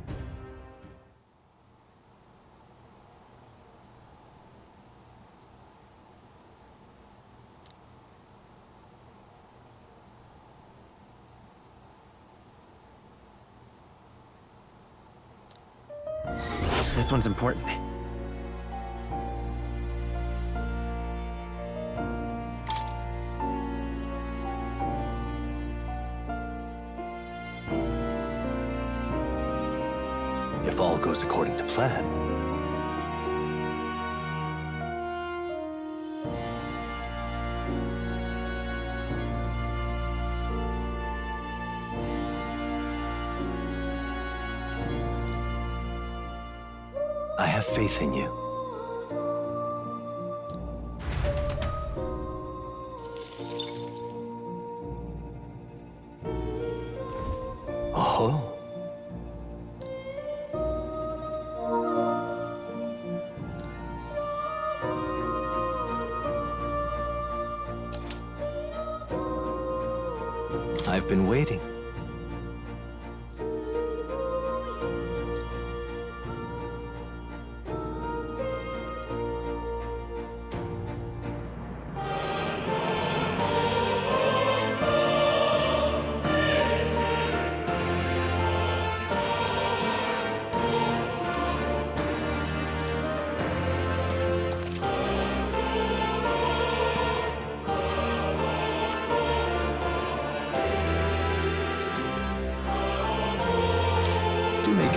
This one's important. If all goes according to plan. I have faith in you. Oh. I've been waiting.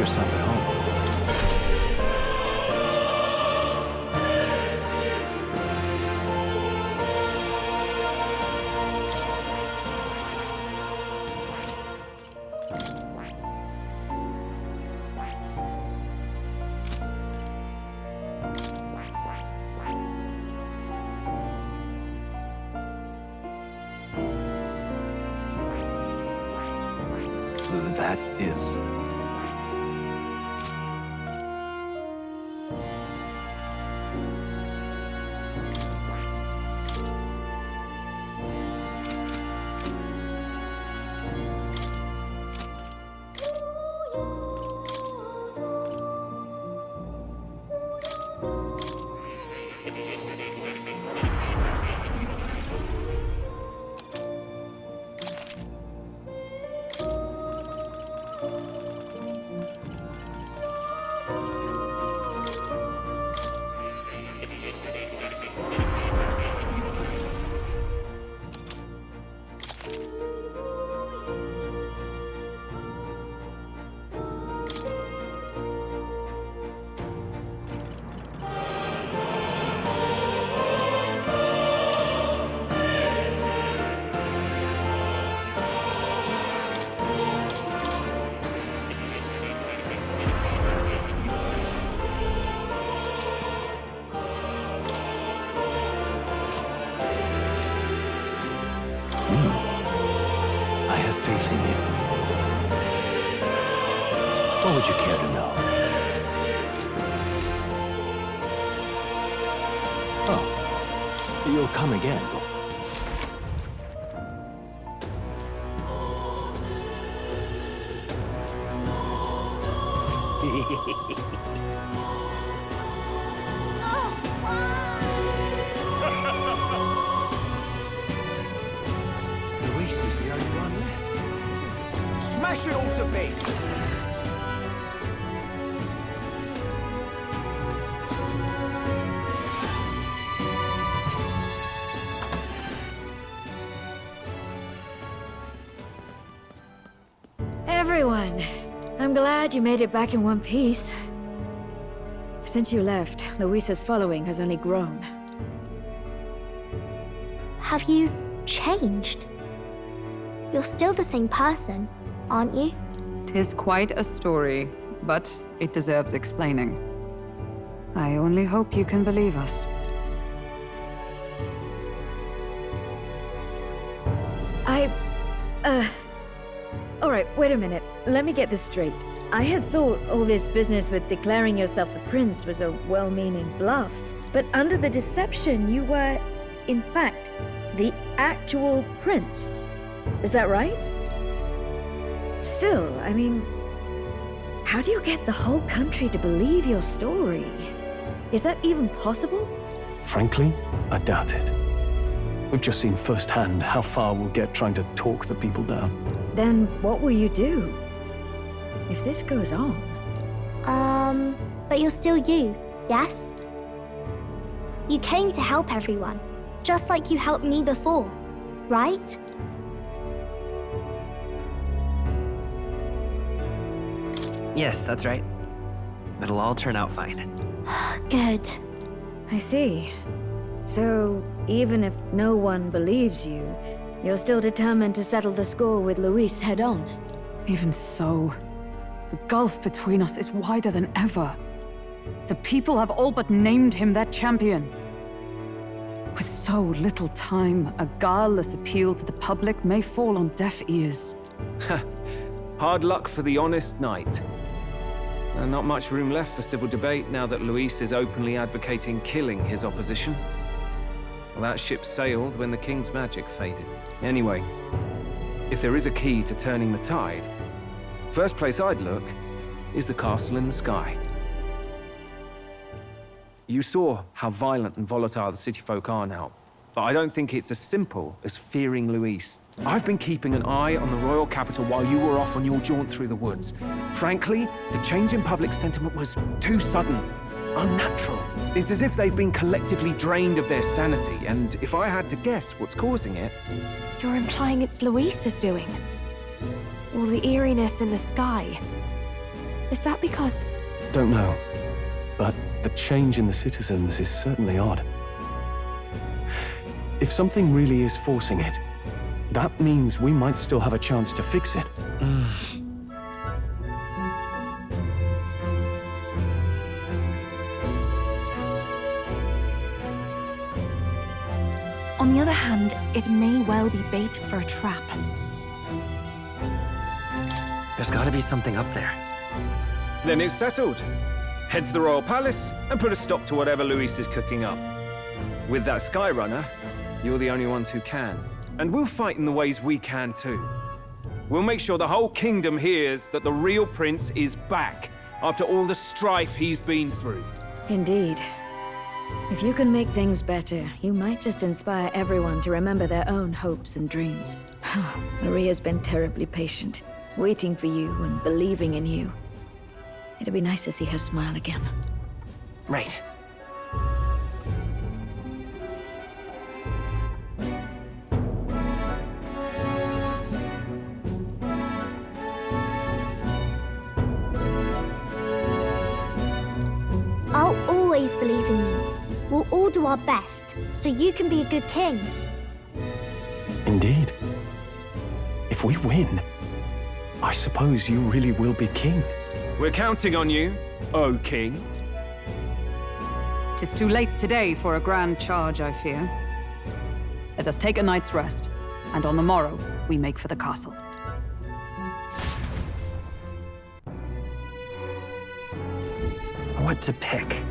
yourself at home. That is... I have faith in you. What would you care to know? Oh, you'll come again. Luis is the only one left. Smash it all to bits! Everyone, I'm glad you made it back in one piece. Since you left, Luis's following has only grown. Have you changed? You're still the same person, aren't you? 'Tis quite a story, but it deserves explaining. I only hope you can believe us. Alright, wait a minute. Let me get this straight. I had thought all this business with declaring yourself the prince was a well-meaning bluff. But under the deception, you were, in fact, the actual prince. Is that right? Still, I mean, how do you get the whole country to believe your story? Is that even possible? Frankly, I doubt it. We've just seen firsthand how far we'll get trying to talk the people down. Then what will you do? If this goes on... But you're still you, yes? You came to help everyone, just like you helped me before, right? Yes, that's right. It'll all turn out fine. Good. I see. So, even if no one believes you, you're still determined to settle the score with Luis head-on? Even so, the gulf between us is wider than ever. The people have all but named him their champion. With so little time, a guileless appeal to the public may fall on deaf ears. Hard luck for the honest knight. And not much room left for civil debate now that Luis is openly advocating killing his opposition. Well, that ship sailed when the king's magic faded. Anyway, if there is a key to turning the tide, first place I'd look is the castle in the sky. You saw how violent and volatile the city folk are now, but I don't think it's as simple as fearing Luis. I've been keeping an eye on the royal capital while you were off on your jaunt through the woods. Frankly, the change in public sentiment was too sudden, unnatural. It's as if they've been collectively drained of their sanity, and if I had to guess what's causing it... You're implying it's Luis's doing? All the eeriness in the sky. Is that because... Don't know. But the change in the citizens is certainly odd. If something really is forcing it, that means we might still have a chance to fix it. On the other hand, it may well be bait for a trap. There's gotta be something up there. Then it's settled. Head to the Royal Palace and put a stop to whatever Luis is cooking up. With that Skyrunner, you're the only ones who can. And we'll fight in the ways we can too. We'll make sure the whole kingdom hears that the real prince is back after all the strife he's been through. Indeed. If you can make things better, you might just inspire everyone to remember their own hopes and dreams. Maria's been terribly patient, waiting for you and believing in you. It'd be nice to see her smile again. Right. I'll always believe in you. We'll all do our best, so you can be a good king. Indeed. If we win, I suppose you really will be king. We're counting on you, O King. 'Tis too late today for a grand charge, I fear. Let us take a night's rest, and on the morrow, we make for the castle. What to pick?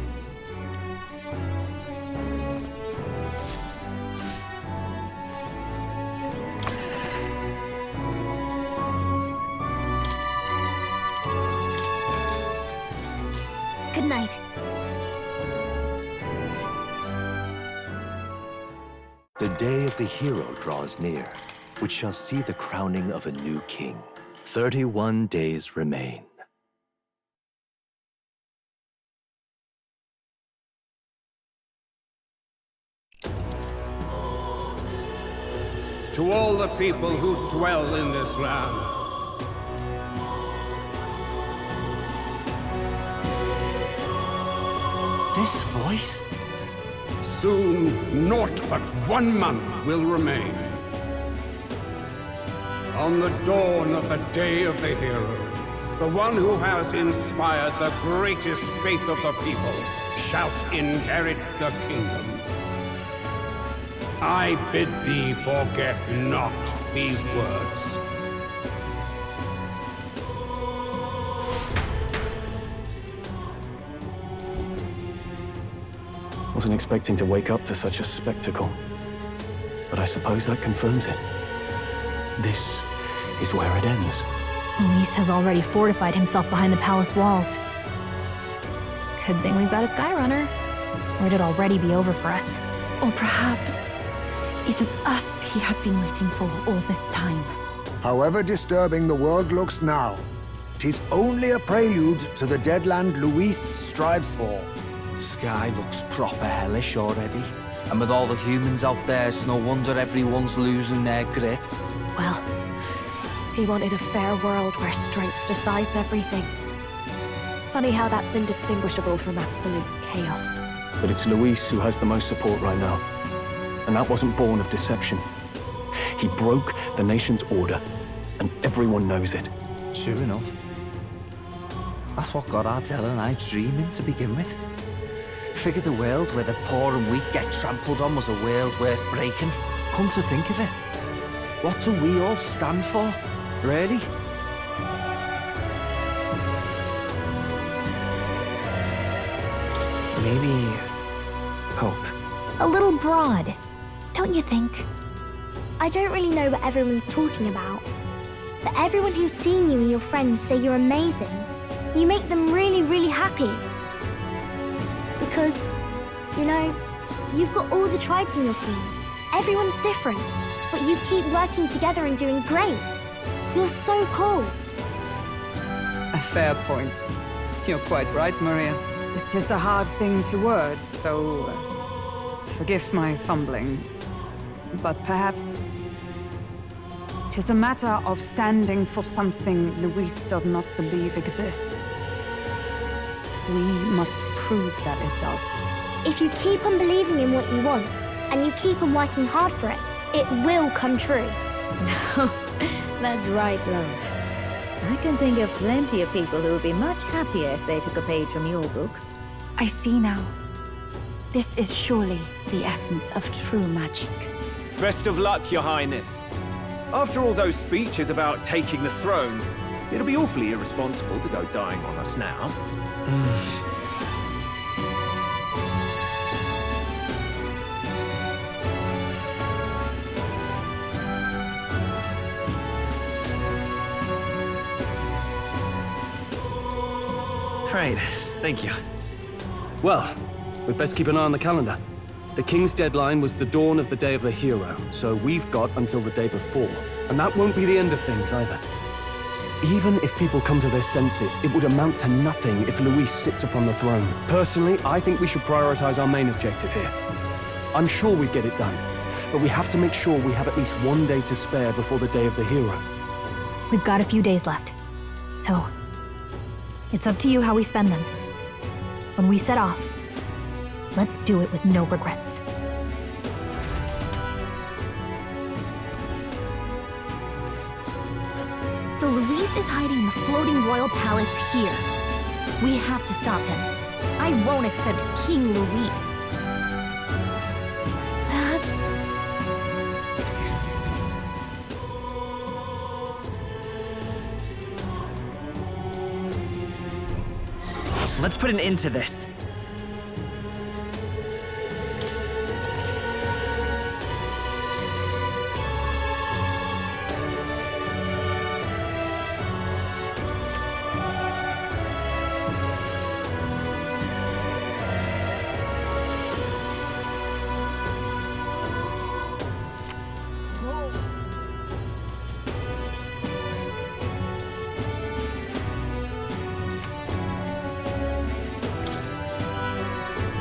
Good night. The day of the hero draws near, which shall see the crowning of a new king. 31 days remain. To all the people who dwell in this land, this voice? Soon, naught but 1 month will remain. On the dawn of the day of the hero, the one who has inspired the greatest faith of the people shall inherit the kingdom. I bid thee forget not these words. Wasn't expecting to wake up to such a spectacle, but I suppose that confirms it. This is where it ends. Luis has already fortified himself behind the palace walls. Good thing we've got a Skyrunner, or it'd already be over for us. Or perhaps it is us he has been waiting for all this time. However disturbing the world looks now, 'tis only a prelude to the deadland Luis strives for. Sky looks proper hellish already. And with all the humans out there, it's no wonder everyone's losing their grip. Well, he wanted a fair world where strength decides everything. Funny how that's indistinguishable from absolute chaos. But it's Luis who has the most support right now. And that wasn't born of deception. He broke the nation's order, and everyone knows it. Sure enough. That's what got Ardell and I dreaming to begin with. Figured a world where the poor and weak get trampled on was a world worth breaking. Come to think of it, what do we all stand for, really? Maybe... hope. A little broad, don't you think? I don't really know what everyone's talking about, but everyone who's seen you and your friends say you're amazing. You make them really, really happy. Because, you know, you've got all the tribes in your team. Everyone's different, but you keep working together and doing great. You're so cool. A fair point. You're quite right, Maria. It is a hard thing to word, so forgive my fumbling. But perhaps 'tis a matter of standing for something Luis does not believe exists. We must prove that it does. If you keep on believing in what you want, and you keep on working hard for it, it will come true. That's right, love. I can think of plenty of people who would be much happier if they took a page from your book. I see now. This is surely the essence of true magic. Best of luck, Your Highness. After all those speeches about taking the throne, it'll be awfully irresponsible to go dying on us now. Right, thank you. Well, we'd best keep an eye on the calendar. The King's deadline was the dawn of the Day of the Hero, so we've got until the day before. And that won't be the end of things either. Even if people come to their senses, it would amount to nothing if Luis sits upon the throne. Personally, I think we should prioritize our main objective here. I'm sure we'd get it done, but we have to make sure we have at least one day to spare before the Day of the Hero. We've got a few days left, so it's up to you how we spend them. When we set off, let's do it with no regrets. So Luis is hiding in the floating royal palace here. We have to stop him. I won't accept King Luis. That's... Let's put an end to this.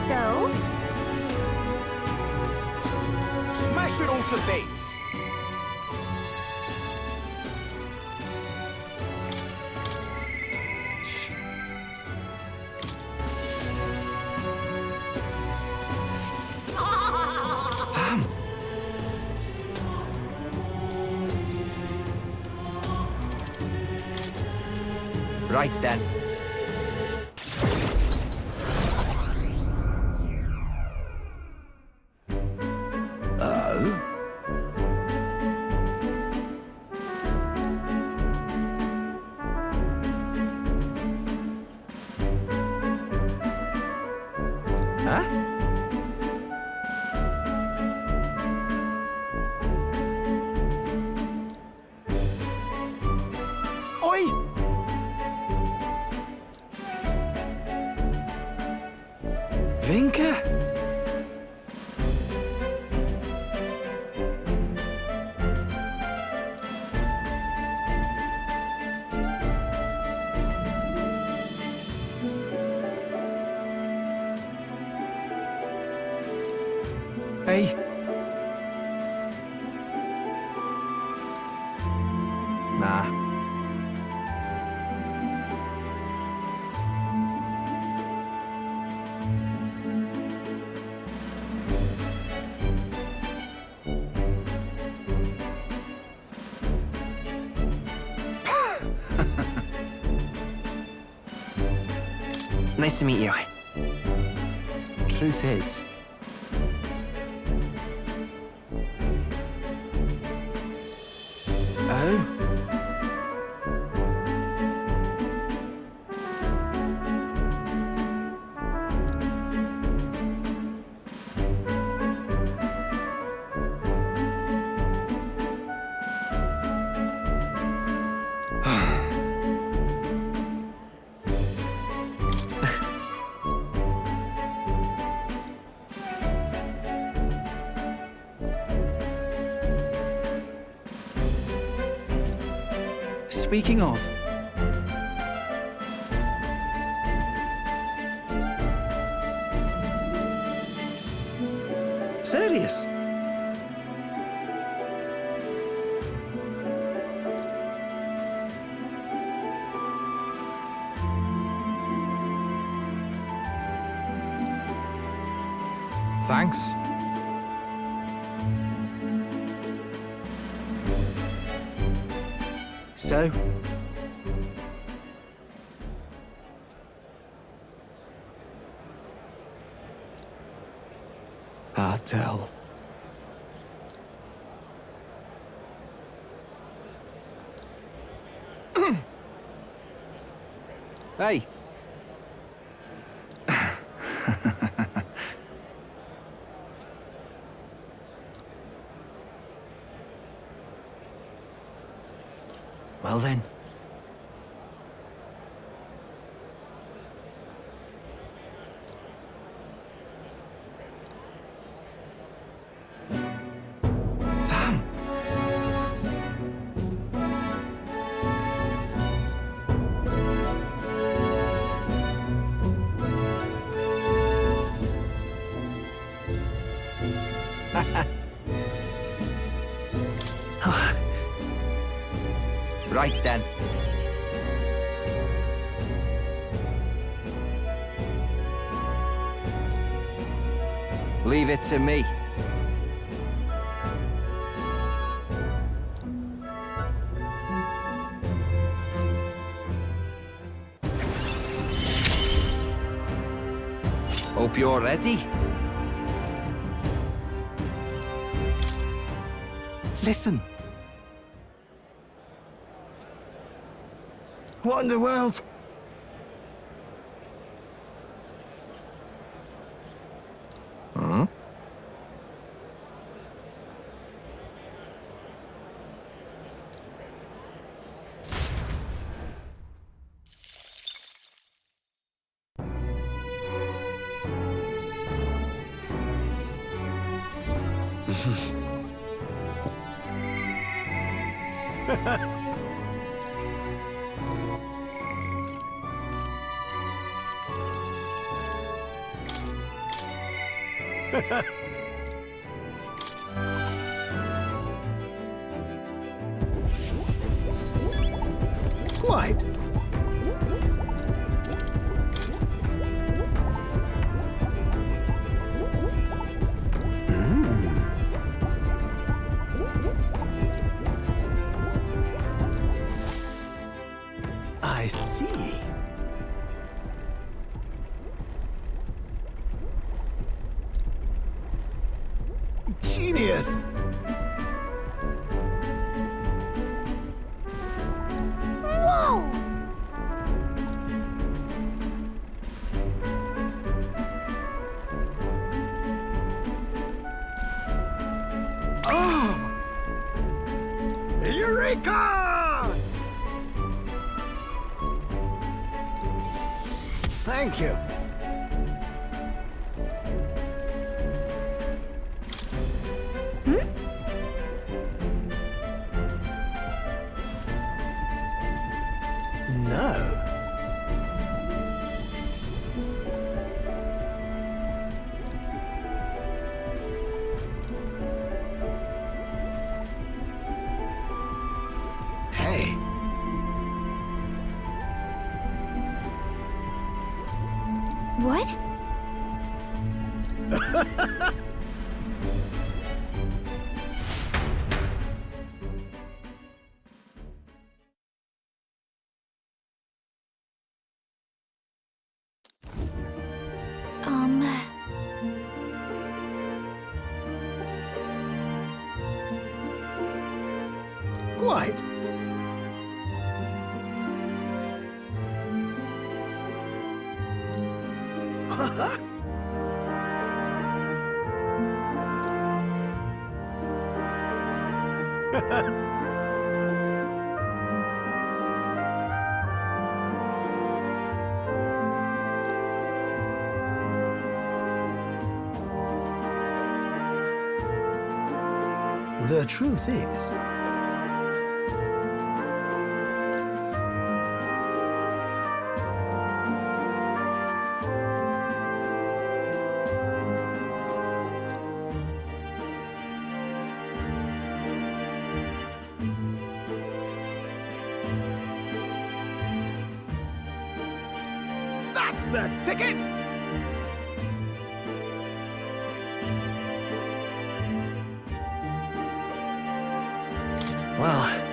So? Smash it all to bits! Sam! Right then. Vinka? Hey. Nah. Nice to meet you. Truth is, speaking of, serious? Thanks. So? Hard tell. Hey! Well then. Damn! Right then. Leave it to me. Hope you're ready. Listen. What in the world? Hmm? Quite. I see. Genius! Whoa! Oh! Eureka! Thank you. No. Hey. What? Quite. The truth is, that's the ticket! Well...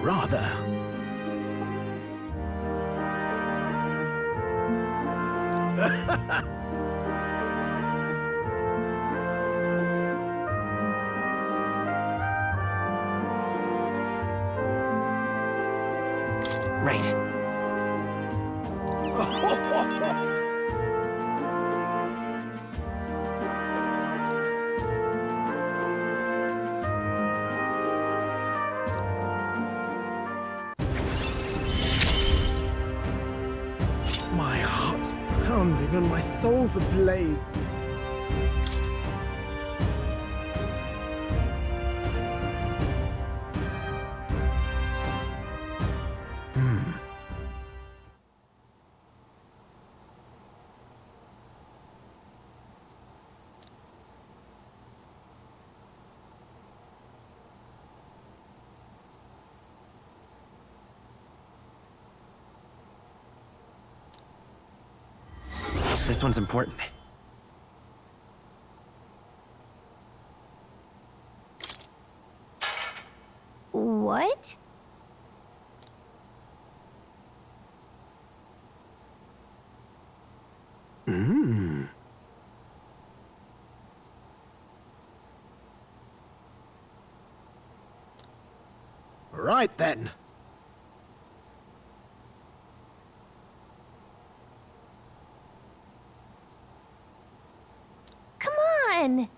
Rather. Right. My heart's pounding and my soul's ablaze. This one's important. What? Right then. Come on!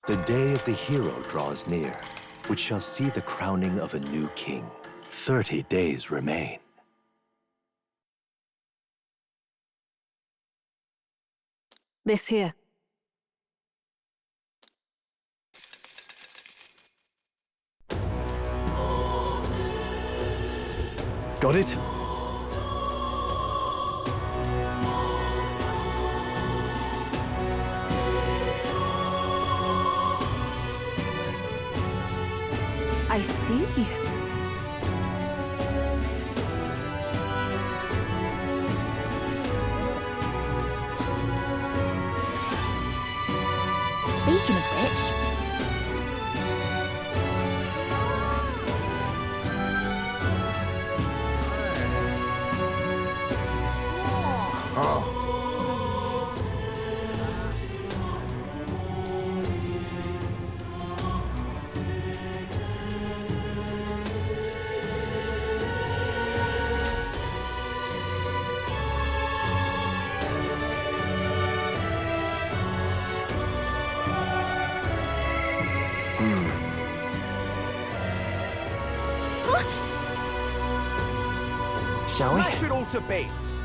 The day of the hero draws near, which shall see the crowning of a new king. 30 days remain. This here. Got it? I see. Speaking of which... Shall we? Smash it all to bits!